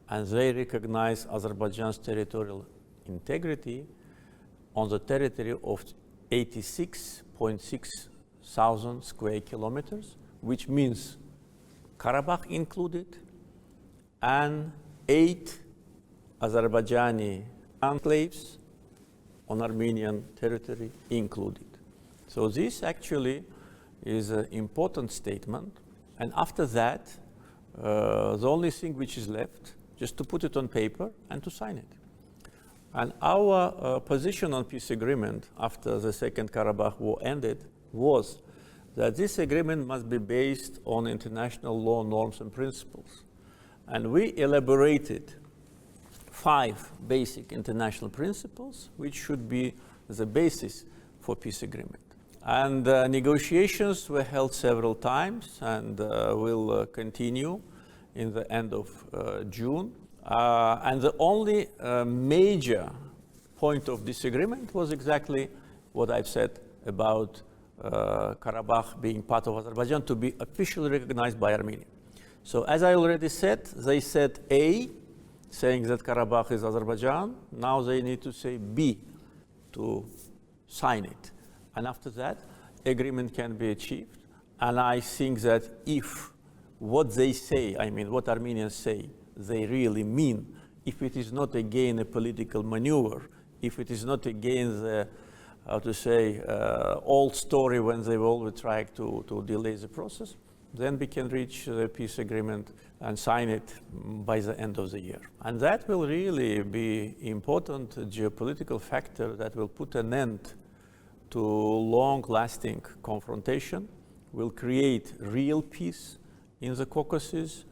And they recognize Azerbaijan's territorial integrity on the territory of 86.6 thousand square kilometers, which means Karabakh included, and 8 Azerbaijani enclaves on Armenian territory included. So this actually is an important statement. And after that, the only thing which is left, just to put it on paper and to sign it. And our position on peace agreement after the Second Karabakh War ended was that this agreement must be based on international law, norms, and principles. And we elaborated 5 basic international principles which should be the basis for peace agreement. And negotiations were held several times and will continue in the end of June. And the only major point of disagreement was exactly what I've said about Karabakh being part of Azerbaijan to be officially recognized by Armenia. So as I already said, they said A, saying that Karabakh is Azerbaijan. Now they need to say B to sign it. And after that, agreement can be achieved. And I think that if what they say, I mean what Armenians say, they really mean, if it is not again a political maneuver, if it is not again the, how to say, old story when they always try to delay the process, then we can reach the peace agreement and sign it by the end of the year. And that will really be important geopolitical factor that will put an end to long-lasting confrontation, will create real peace in the Caucasus,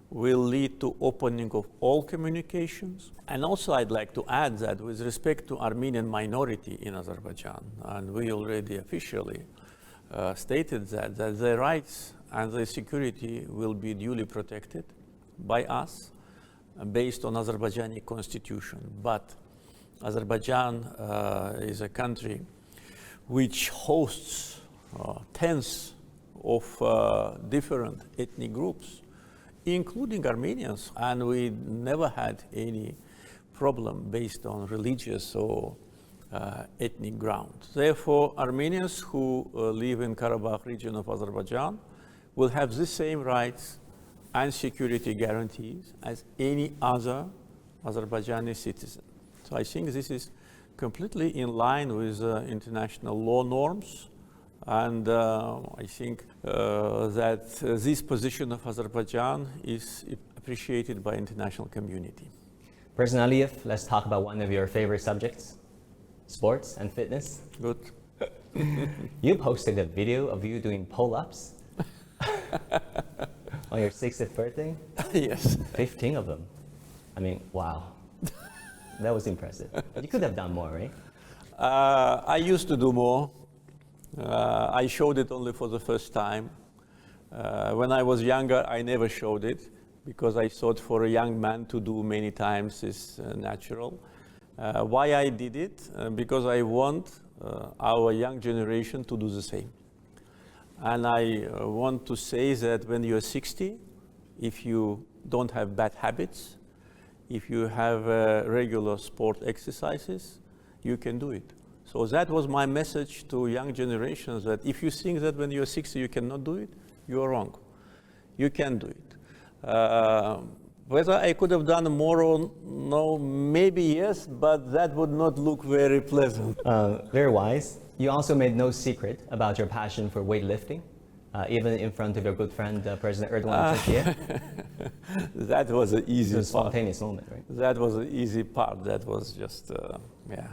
will lead to opening of all communications. And also I'd like to add that with respect to Armenian minority in Azerbaijan, and we already officially stated that their rights and their security will be duly protected by us based on Azerbaijani constitution. But Azerbaijan is a country which hosts tens of different ethnic groups, including Armenians, and we never had any problem based on religious or ethnic grounds. Therefore, Armenians who live in Karabakh region of Azerbaijan will have the same rights and security guarantees as any other Azerbaijani citizen. So I think this is completely in line with international law norms. And I think that this position of Azerbaijan is appreciated by international community. President Aliyev, let's talk about one of your favorite subjects, sports and fitness. Good. You posted a video of you doing pull-ups on your 60th birthday? Yes. 15 of them. I mean, wow. That was impressive. You could have done more, right? I used to do more. I showed it only for the first time. When I was younger, I never showed it because I thought for a young man to do many times is natural. Why I did it? Because I want our young generation to do the same. And I want to say that when you're 60, if you don't have bad habits, if you have regular sport exercises, you can do it. So that was my message to young generations, that if you think that when you're 60 you cannot do it, you are wrong. You can do it. Whether I could have done more or no, maybe yes, but that would not look very pleasant. Very wise. You also made no secret about your passion for weightlifting, even in front of your good friend, President Erdogan in Turkey. That was an easy part. Spontaneous moment, right? That was an easy part. That was just, yeah.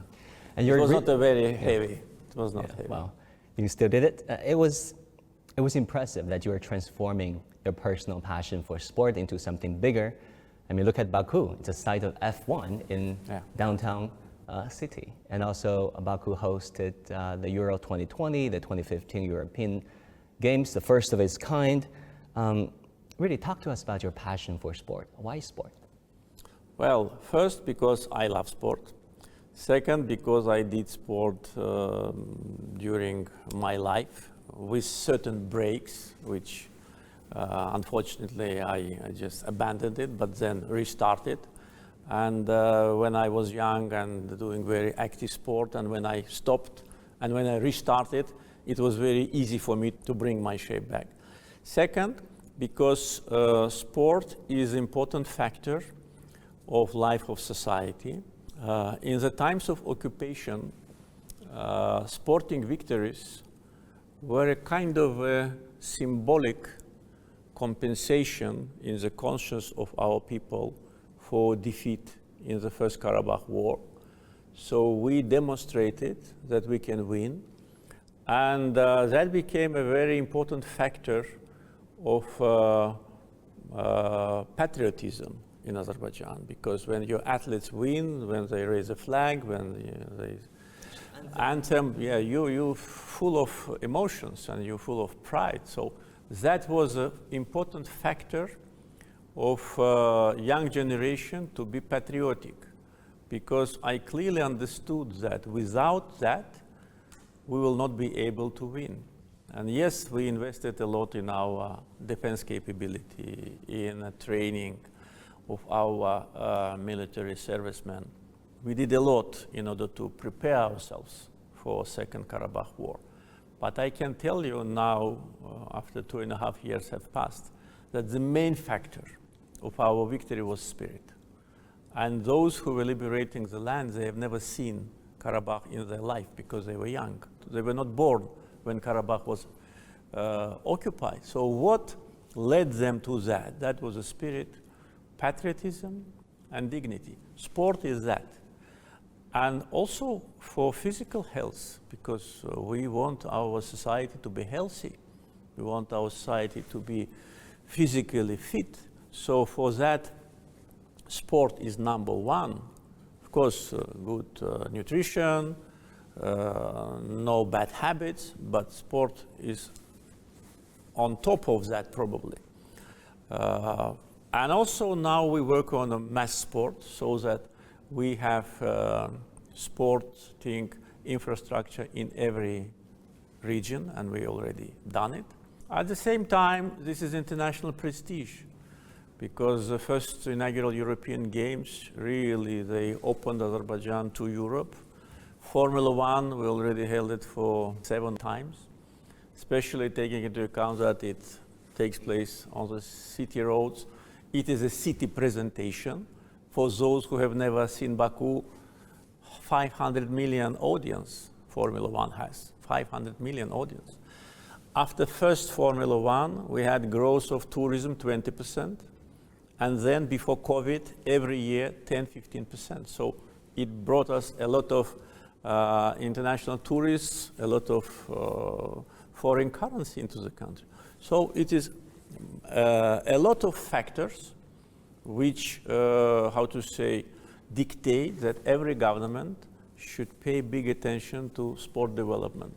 And it was not a very heavy. It was not heavy. Wow, you still did it. It was impressive that you were transforming your personal passion for sport into something bigger. I mean, look at Baku. It's a site of F1 in downtown city. And also Baku hosted the Euro 2020, the 2015 European Games, the first of its kind. Really, talk to us about your passion for sport. Why sport? Well, first, because I love sport. Second, because I did sport during my life with certain breaks, which unfortunately I just abandoned it, but then restarted. And when I was young and doing very active sport, and when I stopped and when I restarted, it was very easy for me to bring my shape back. Second, because sport is an important factor of life of society. In the times of occupation, sporting victories were a kind of a symbolic compensation in the conscience of our people for defeat in the First Karabakh War. So we demonstrated that we can win, and that became a very important factor of patriotism in Azerbaijan, because when your athletes win, when they raise a flag, when they anthem, yeah, you're full of emotions and you're full of pride. So that was an important factor of young generation to be patriotic, because I clearly understood that without that, we will not be able to win. And yes, we invested a lot in our defense capability, in training of our military servicemen. We did a lot in order to prepare ourselves for Second Karabakh War. But I can tell you now, after 2.5 years have passed, that the main factor of our victory was spirit. And those who were liberating the land, they have never seen Karabakh in their life because they were young. They were not born when Karabakh was occupied. So what led them to that? That was a spirit, patriotism, and dignity. Sport is that. And also for physical health, because we want our society to be healthy. We want our society to be physically fit. So for that, sport is number one. Of course, good nutrition, no bad habits, but sport is on top of that probably. And also now we work on a mass sport so that we have sporting infrastructure in every region, and we already done it. At the same time, this is international prestige, because the first inaugural European Games, really, they opened Azerbaijan to Europe. Formula One, we already held it for 7 times, especially taking into account that it takes place on the city roads. It is a city presentation. For those who have never seen Baku, 500 million audience Formula One has, 500 million audience. After first Formula One, we had growth of tourism 20%, and then before COVID, every year 10-15%. So it brought us a lot of international tourists, a lot of foreign currency into the country. So it is a lot of factors which, dictate that every government should pay big attention to sport development.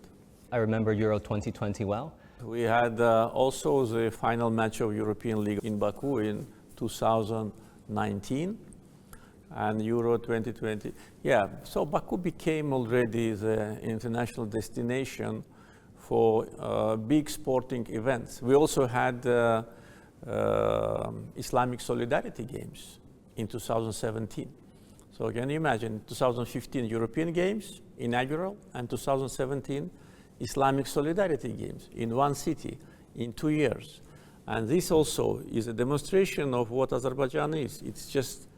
I remember Euro 2020 well. We had also the final match of European League in Baku in 2019 and Euro 2020. Yeah, so Baku became already the international destination for big sporting events. We also had Islamic Solidarity Games in 2017. So can you imagine, 2015 European Games, inaugural, and 2017 Islamic Solidarity Games in one city in 2 years. And this also is a demonstration of what Azerbaijan is. It's just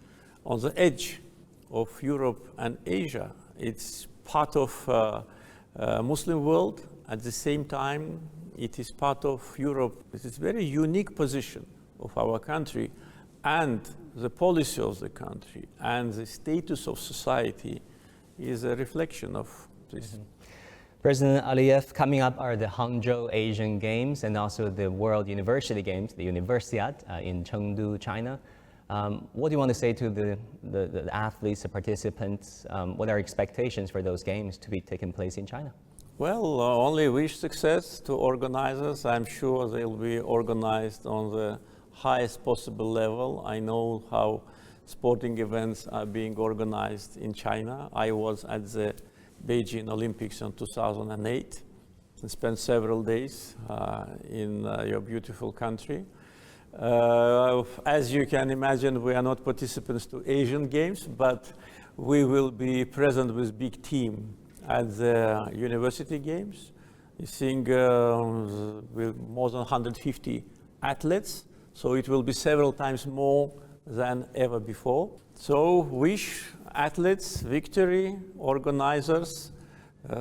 on the edge of Europe and Asia. It's part of Muslim world. At the same time, it is part of Europe. It is a very unique position of our country, and the policy of the country and the status of society is a reflection of this. Mm-hmm. President Aliyev, coming up are the Hangzhou Asian Games and also the World University Games, the Universiad in Chengdu, China. What do you want to say to the athletes, the participants? What are expectations for those games to be taking place in China? Well, only wish success to organizers. I'm sure they'll be organized on the highest possible level. I know how sporting events are being organized in China. I was at the Beijing Olympics in 2008 and spent several days in your beautiful country. As you can imagine, we are not participants to Asian Games, but we will be present with big team at the University Games. I think with more than 150 athletes, so it will be several times more than ever before. So wish athletes victory, organizers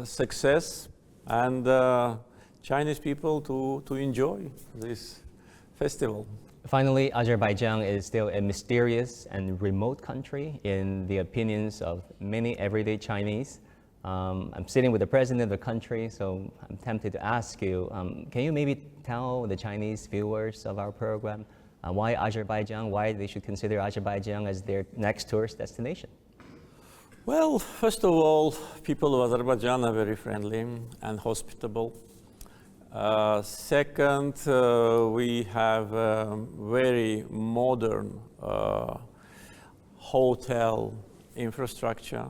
success, and Chinese people to enjoy this festival. Finally, Azerbaijan is still a mysterious and remote country in the opinions of many everyday Chinese. I'm sitting with the president of the country, so I'm tempted to ask you, can you maybe tell the Chinese viewers of our program why Azerbaijan, why they should consider Azerbaijan as their next tourist destination? Well, first of all, people of Azerbaijan are very friendly and hospitable. Second, we have very modern hotel infrastructure.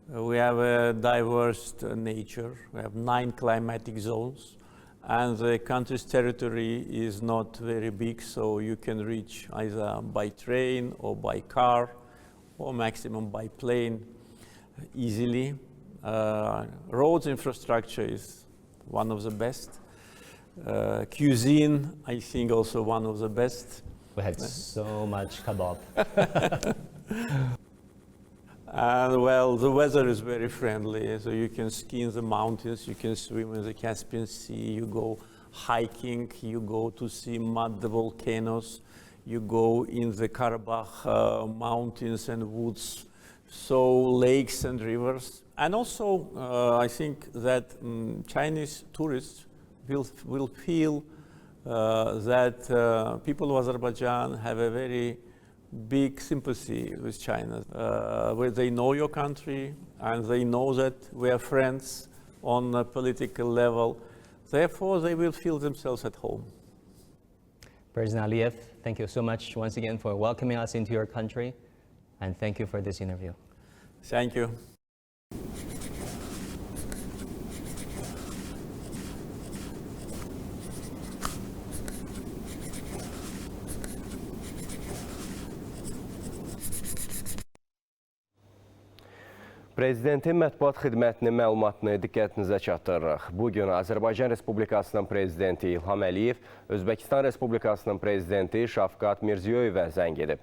We have a diverse nature. We have 9 climatic zones, and the country's territory is not very big, so you can reach either by train or by car, or maximum by plane easily. Roads infrastructure is one of the best. Cuisine, I think, also one of the best. We had so much kebab. And well, the weather is very friendly, so you can ski in the mountains, you can swim in the Caspian Sea, you go hiking, you go to see mud volcanoes, you go in the Karabakh mountains and woods, so lakes and rivers. And also, I think that Chinese tourists will feel that people of Azerbaijan have a very big sympathy with China, where they know your country and they know that we are friends on a political level. Therefore, they will feel themselves at home. President Aliyev, thank you so much once again for welcoming us into your country, and thank you for this interview. Thank you. Prezidentin mətbuat xidmətinin məlumatını diqqətinizə çatdırırıq. Bugün Azərbaycan Respublikasının Prezidenti İlham Əliyev, Özbəkistan Respublikasının Prezidenti Şavkat Mirziyoyevə zəng edib.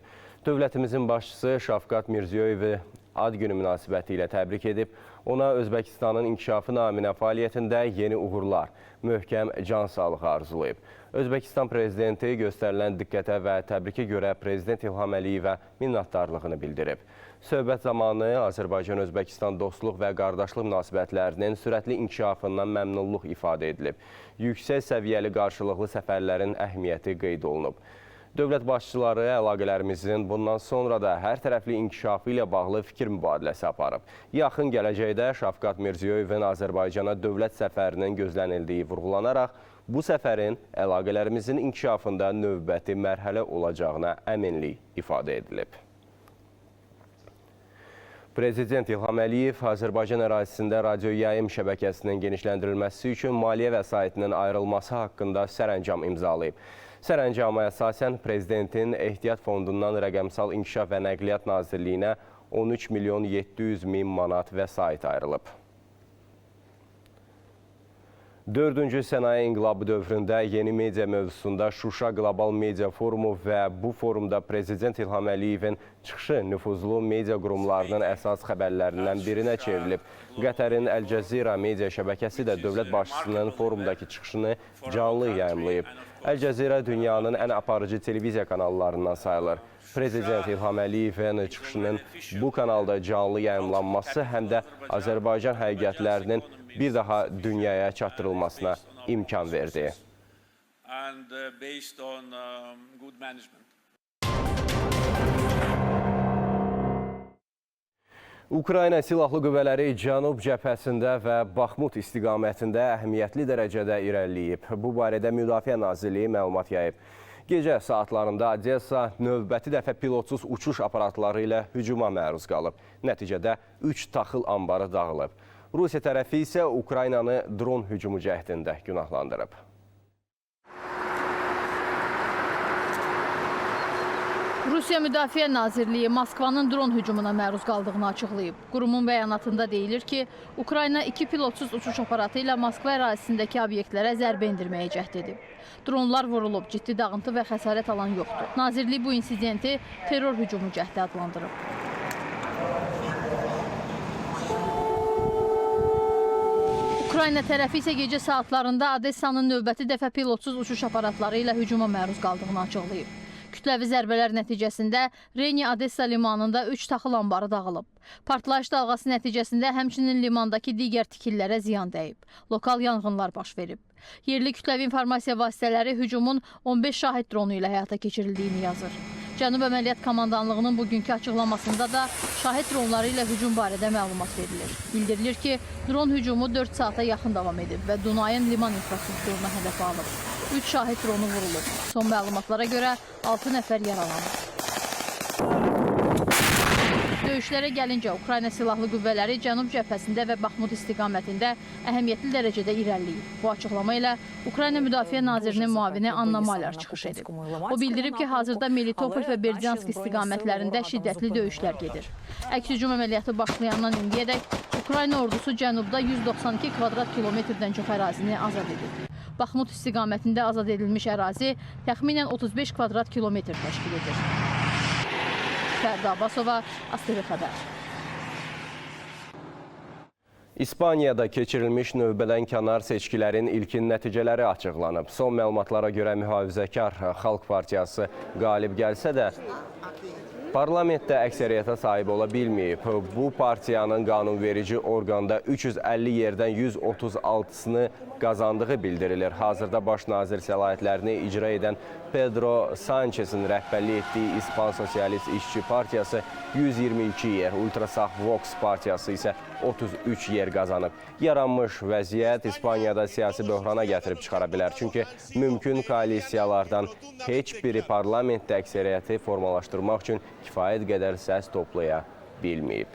Dövlətimizin başçısı Şavkat Mirziyoyevi ad günü münasibəti ilə təbrik edib, ona Özbəkistanın inkişafı naminə fəaliyyətində yeni uğurlar, möhkəm can sağlığı arzulayıb. Özbəkistan Prezidenti göstərilən diqqətə və təbrikə görə Prezident İlham Əliyevə minnətdarlığını bildirib. Söhbət zamanı Azərbaycan-Özbəkistan dostluq və qardaşlıq münasibətlərinin sürətli inkişafından məmnunluq ifadə edilib. Yüksək səviyyəli qarşılıqlı səfərlərin əhəmiyyəti qeyd olunub. Dövlət başçıları əlaqələrimizin bundan sonra da hər tərəfli inkişafı ilə bağlı fikir mübadiləsi aparıb. Yaxın gələcəkdə Şavkat Mirziyoyevin Azərbaycana dövlət səfərinin gözlənildiyi vurğulanaraq, bu səfərin əlaqələrimizin inkişafında növbəti mərhələ olacağına əminlik ifadə edilib. Prezident İlham Əliyev Azərbaycan ərazisində radio yayım şəbəkəsinin genişləndirilməsi üçün maliyyə vəsaitinin ayrılması haqqında sərəncam imzalayıb. Sərəncama əsasən Prezidentin Ehtiyat Fondundan Rəqəmsal İnkişaf və Nəqliyyat Nazirliyinə 13 milyon 700 min manat vəsait ayrılıb. 4-cü sənaye inqilabı dövründə yeni media mövzusunda Şuşa Qlobal Media Forumu və bu forumda Prezident İlham Əliyevin çıxışı nüfuzlu media qurumlarının əsas xəbərlərindən birinə çevrilib. Qətərin Əl-Cəzira media şəbəkəsi də dövlət başçısının forumdakı çıxışını canlı yayımlayıb. Əl-Cəzira dünyanın ən aparıcı televiziya kanallarından sayılır. Prezident İlham Əliyevin çıxışının bu kanalda canlı yayımlanması həm də Azərbaycan həqiqətlərinin bir daha dünyaya çatdırılmasına imkan verdi. Ukrayna Silahlı Qüvvələri Cənub cəbhəsində və Baxmut istiqamətində əhəmiyyətli dərəcədə irəliləyib. Bu barədə Müdafiə Nazirliyi məlumat yayıb. Gecə saatlarında Odessa növbəti dəfə pilotsuz uçuş aparatları ilə hücuma məruz qalıb. Nəticədə 3 taxıl anbarı dağılıb. Rusiya tərəfi isə Ukraynanı dron hücumu cəhdində günahlandırıb. Rusiya Müdafiə Nazirliyi Moskvanın dron hücumuna məruz qaldığını açıqlayıb. Qurumun bəyanatında deyilir ki, Ukrayna 2 pilotsuz uçuş aparatı ilə Moskva ərazisindəki obyektlərə zərbə endirməyə cəhd edib. Dronlar vurulub, ciddi dağıntı və xəsarət alan yoxdur. Nazirlik bu insidenti terror hücumu cəhdi adlandırıb. Ukrayna tərəfi isə gecə saatlarında Odessanın növbəti dəfə pilotsuz uçuş aparatları ilə hücuma məruz qaldığını açıqlayıb. Kütləvi zərbələr nəticəsində Reni-Odessa limanında 3 taxıl anbarı dağılıb. Partlayış dalğası nəticəsində həmçinin limandakı digər tikililərə ziyan dəyib. Lokal yanğınlar baş verib. Yerli kütləvi informasiya vasitələri hücumun 15 şahid dronu ilə həyata keçirildiyini yazır. Cənub Əməliyyat Komandanlığının bugünkü açıqlamasında da şahid dronları ilə hücum barədə məlumat verilir. Bildirilir ki, dron hücumu 4 saata yaxın davam edib və Dunayın liman infrastrukturuna hədəf alıb. 3 şahid dronu vurulub. Son məlumatlara görə 6 nəfər yaralanıb. Döyüşlərə gəlincə, Ukrayna Silahlı Qüvvələri Cənub cəbhəsində və Baxmut istiqamətində əhəmiyyətli dərəcədə irəliləyib. Bu açıqlama ilə Ukrayna Müdafiə Nazirinin müavini Anna Malyar çıxış edib. O bildirib ki, hazırda Melitopol və Berdyansk istiqamətlərində şiddətli döyüşlər gedir. Əks hücum əməliyyatı başlayandan indiyədək Ukrayna ordusu cənubda 192 kvadrat kilometrdən çox ərazini azad edib. Baxmut istiqamətində azad edilmiş ərazi təxminən 35 kvadrat kilometr təşkil edir. Fərdi Abbasova, AZTV XƏBƏR. İspaniyada keçirilmiş növbədən kənar seçkilərin ilkin nəticələri açıqlanıb. Son məlumatlara görə mühafizəkar Xalq Partiyası qalib gəlsə də, parlamentdə əksəriyyətə sahib ola bilməyib. Bu partiyanın qanunverici orqanda 350 yerdən 136-sını qazandığı bildirilir. Hazırda baş nazir səlahiyyətlərini icra edən Pedro Sanchez'in rəhbərlik etdiyi İspan Sosialist İşçi Partiyası 122 yer, Ultrasağ Vox Partiyası isə 33 yer qazanıb. Yaranmış vəziyyət İspaniyada siyasi böhrana gətirib çıxara bilər. Çünki mümkün koalisiyalardan heç biri parlamentdə əksəriyyəti formalaşdırmaq üçün kifayət qədər səs toplaya bilməyib.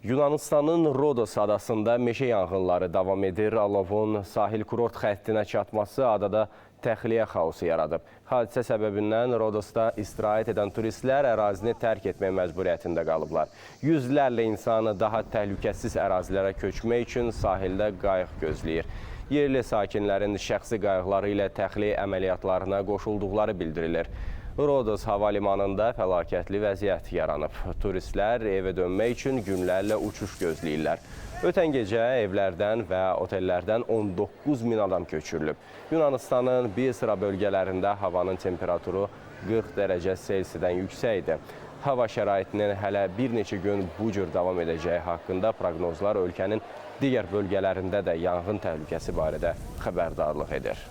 Yunanistanın Rodos adasında meşə yanğınları davam edir. Alovun sahil kurort xəttinə çatması adada təxliyə xaosu yaradıb. Hadisə səbəbindən Rodosda istirahət edən turistlər ərazini tərk etmək məcburiyyətində qalıblar. Yüzlərlə insanı daha təhlükəsiz ərazilərə köçmək üçün sahildə qayıq gözləyir. Yerli sakinlərin şəxsi qayıqları ilə təxliyə əməliyyatlarına qoşulduqları bildirilir. Rodos hava limanında fəlakətli vəziyyət yaranıb. Turistlər evə dönmək üçün günlərlə uçuş gözləyirlər. Ötən gecə evlərdən və otellərdən 19 min adam köçürülüb. Yunanistanın bir sıra bölgələrində havanın temperaturu 40 dərəcə Selsidən yüksəkdir. Hava şəraitinin hələ bir neçə gün bu cür davam edəcəyi haqqında proqnozlar ölkənin digər bölgələrində də yanğın təhlükəsi barədə xəbərdarlıq edir.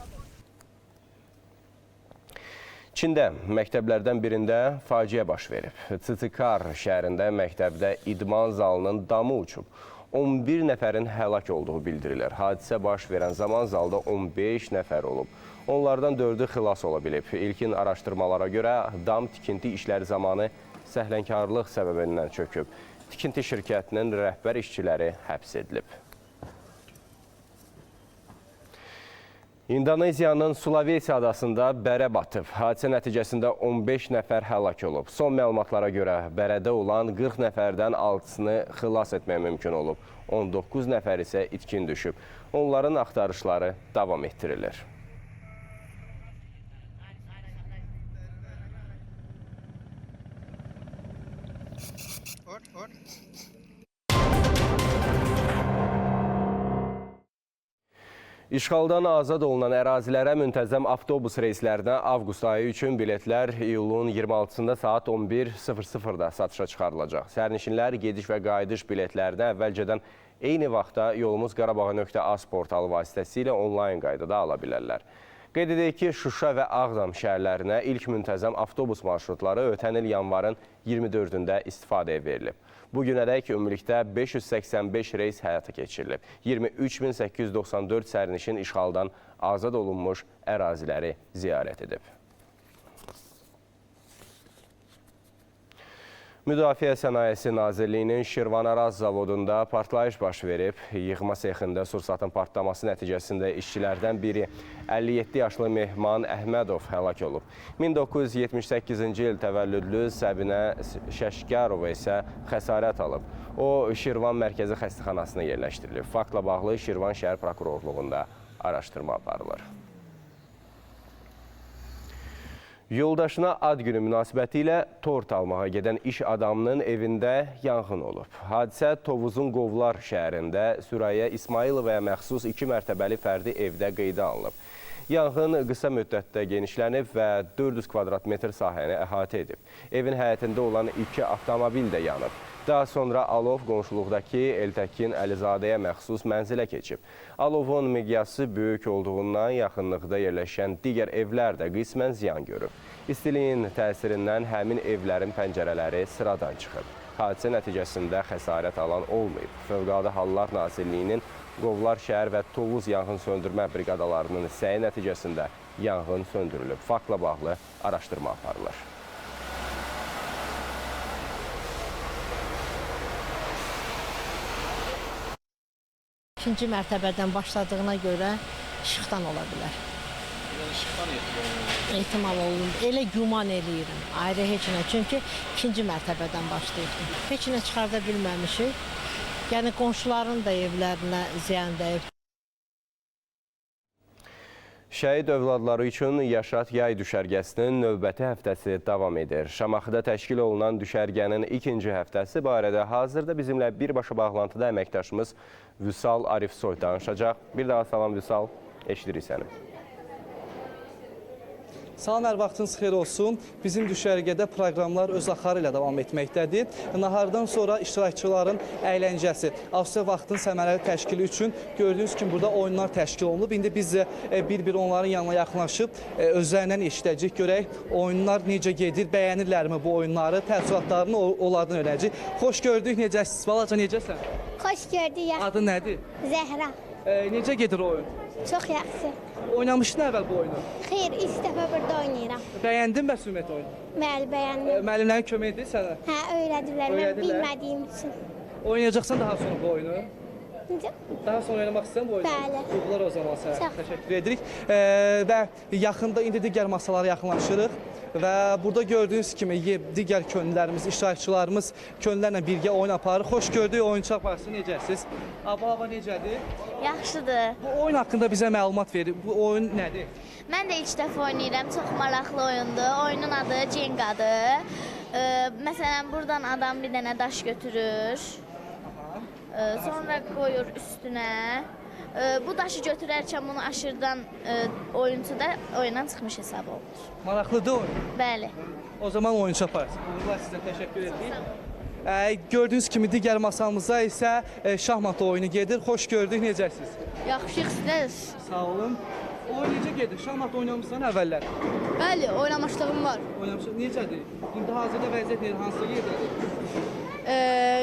Çində məktəblərdən birində faciə baş verib. Tıtıkar şəhərində məktəbdə idman zalının damı uçub. 11 nəfərin həlak olduğu bildirilir. Hadisə baş verən zaman zalda 15 nəfər olub. Onlardan 4-ü xilas ola bilib. İlkin araşdırmalara görə dam tikinti işləri zamanı səhlənkarlıq səbəbindən çöküb. Tikinti şirkətinin rəhbər işçiləri həbs edilib. İndoneziyanın Sulawesi adasında bərə batıb. Hadisə nəticəsində 15 nəfər həlak olub. Son məlumatlara görə bərədə olan 40 nəfərdən 6-sını xilas etmək mümkün olub. 19 nəfər isə itkin düşüb. Onların axtarışları davam etdirilir. İşğaldan azad olunan ərazilərə müntəzəm avtobus reyslərinə avqust ayı üçün biletlər iyulun 26-sında saat 11:00-da satışa çıxarılacaq. Sərnişinlər gediş və qayıdış biletlərini əvvəlcədən eyni vaxtda yolumuz Qarabağa.az portalı vasitəsilə onlayn qaydada ala bilərlər. Qeyd edək ki, Şuşa və Ağdam şəhərlərinə ilk müntəzəm avtobus marşrutları ötən il yanvarın 24-də istifadəyə verilib. Bugünədək ümumilikdə 585 reys həyata keçirilib. 23.894 sərnişin işğaldan azad olunmuş əraziləri ziyarət edib. Müdafiə Sənayesi Nazirliyinin Şirvan-Araz zavodunda partlayış baş verib. Yığma sexində sursatın partlaması nəticəsində işçilərdən biri 57 yaşlı Mehman Əhmədov həlak olub. 1978-ci il təvəllüdlü Səbinə Şəşkərova isə xəsarət alıb. O, Şirvan Mərkəzi Xəstəxanasına yerləşdirilib. Faktla bağlı Şirvan şəhər prokurorluğunda araşdırma aparılır. Yoldaşına ad günü münasibətilə tort almağa gedən iş adamının evində yanğın olub. Hadisə Tovuzun Qovlar şəhərində Sürayya İsmayılovaya məxsus 2 mərtəbəli fərdi evdə qeydə alınıb. Yanğın qısa müddətdə genişlənib və 400 kvadrat metr sahəni əhatə edib. Evin həyətində olan 2 avtomobil də yanıb. Daha sonra alov qonşuluqdakı Eltəkin Əlizadəyə məxsus mənzilə keçib. Alovun miqyası böyük olduğundan yaxınlıqda yerləşən digər evlər də qismən ziyan görüb. İstiliyin təsirindən həmin evlərin pəncərələri sıradan çıxıb. Hadisə nəticəsində xəsarət alan olmayıb. Fövqəladə Hallar Nazirliyinin Qovlar şəhər və Tovuz yanğın söndürmə briqadalarının səyi nəticəsində yanğın söndürülüb. Faktla bağlı araşdırma aparılır. İkinci mərtəbədən başladığına görə işıqdan ola bilər. ehtimal olunur. Elə güman eləyirəm. Ayrı heç nə. Çünki ikinci mərtəbədən başlayıbdır. Heç nə çıxarda bilməmişik. Yəni qonşuların da evlərinə ziyan dəyib. Şəhid övladları üçün Yaşat yay düşərgəsinin növbəti həftəsi davam edir. Şamaxıda təşkil olunan düşərgənin ikinci həftəsi barədə hazırda bizimlə birbaşa bağlantıda əməkdaşımız Vüsal Arifsoy danışacaq. Bir daha salam Vüsal, eşidirik səni. Salam, hər vaxtınız xeyir olsun. Bizim düşərgədə proqramlar öz axarı ilə davam etməkdədir. Nahardan sonra iştirakçıların əyləncəsi, Avsiya vaxtın səmərəli təşkili üçün gördüyünüz kimi burada oyunlar təşkil olunub. İndi biz də bir-bir onların yanına yaxınlaşıb özlərindən eşidəcək, görək oyunlar necə gedir, bəyənirlərmi bu oyunları, təəssüratlarını onlardan öyrənəcək. Xoş gördük, necəsiniz? Balaca, necəsən? Xoş gördük. Adı nədir? Zəhra. Necə gedir oyun? Çox yaxşı. Oynamışdın əvvəl bu oyunu? Xeyr, ilk dəfə burada oynayıram. Bəyəndin mi Ümumiyyətlə oyunu? Bəli, bəyəndim. Müəllimlərin kömək edir sənə? Hə, öyrədiblər. Mən bilmədiyim üçün. Oynayacaqsan daha sonra bu oyunu? Necə? Daha sonra oynamaq istəyirsən bu oyunu? Bəli. Uğurlar o zaman sənə. Çox. Təşəkkür edirik. Və yaxında indi digər masalara yaxınlaşırıq. Və burada gördüyünüz kimi digər könüllərimiz, iştirakçılarımız könüllərlə birgə oyun aparır. Xoş gördük, oyunçaq partisi necəsiz? Hava necədir? Yaxşıdır. Bu oyun haqqında bizə məlumat verin. Bu oyun nədir? Mən də ilk dəfə oynayıram. Çox maraqlı oyundur. Oyunun adı Jengadır. Məsələn, buradan adam bir dənə daş götürür. Sonra qoyur üstünə. Bu daşı götürərkən bunu aşırdan oyunçu da oyundan çıxmış hesab olur. Maraqlıdır oyun. Bəli. O zaman oyunçaq partisi. Uğurlar sizə təşəkkür edirik. Gördüyünüz kimi digər masamızda isə şahmat oyunu gedir. Xoş gördük, necəsiniz? Yaxşıyıq, sizləriz. Sağ olun. Oyun necə gedir? Şahmat oynamısan əvvəllər? Bəli, oynamışlığım var. Oynamışsın. Necədir? İndi hazırda vəziyyət necə? Hansı yerdədir?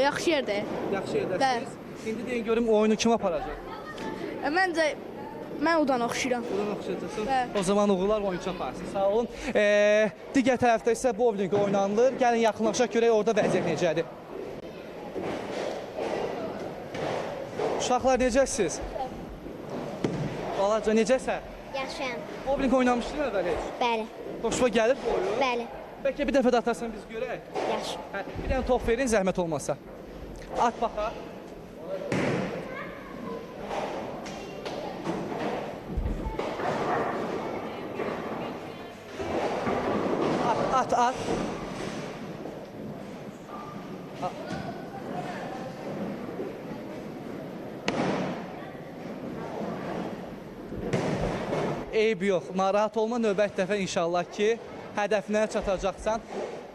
Yaxşı yerdə. Yaxşı yerdəsiniz. İndi deyin görüm oyunu kim aparacaq? Məncə, mən odan oxşayıram. Buradan oxşayacaqsın. Bəli. O zaman uğurlar oyunçaq partisi. Sağ olun. Digər tərəfdə isə bowling oynanılır. Gəlin yaxınlaşaq görək orada vəziyyət necədir. Uşaqlar necəsiniz? Balaca, necəsən? Yaxşıyam. Bowling oynamışdın əvvəl heç? Bəli. Xoşuma gəlir bu oyun? Bəli. Bəlkə bir dəfə də atarsan biz görək. Yaxşı. Bir dənə top verin, zəhmət olmasa. At baxaq. At. Eyb yox, narahat olma, növbət dəfə inşallah ki, hədəfinə çatacaqsan.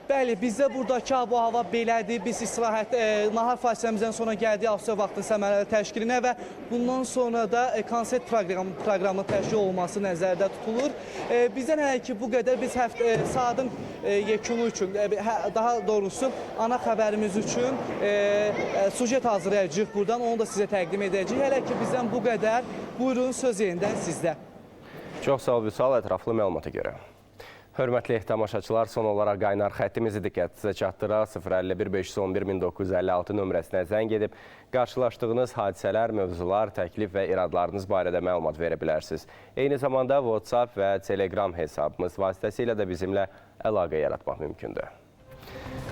Bəli, bizdə buradakı hava belədir. Biz istirahət, nahar fasiləmizdən sonra gəldik Avsiya vaxtın səmərəli təşkilinə və bundan sonra da konsert proqramının təşkil olunması nəzərdə tutulur. Bizdən hələ ki, bu qədər biz saatın yekunu üçün, daha doğrusu ana xəbərimiz üçün sujet hazırlayacağıq buradan, onu da sizə təqdim edəcəyik. Hələ ki, bizdən bu qədər. Buyurun, söz yerindən sizdə. Çox sağ ol Vüsal, ətraflı məlumata görə. Hörmətli tamaşaçılar, son olaraq qaynar xəttimizi diqqətinizə çatdıraq. 051-511-1956 nömrəsinə zəng edib, qarşılaşdığınız hadisələr, mövzular, təklif və iradlarınız barədə məlumat verə bilərsiniz. Eyni zamanda WhatsApp və Telegram hesabımız vasitəsilə də bizimlə əlaqə yaratmaq mümkündür.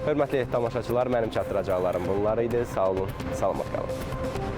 Hörmətli tamaşaçılar, mənim çatdıracaqlarım bunlar idi. Sağ olun, salamat qalın.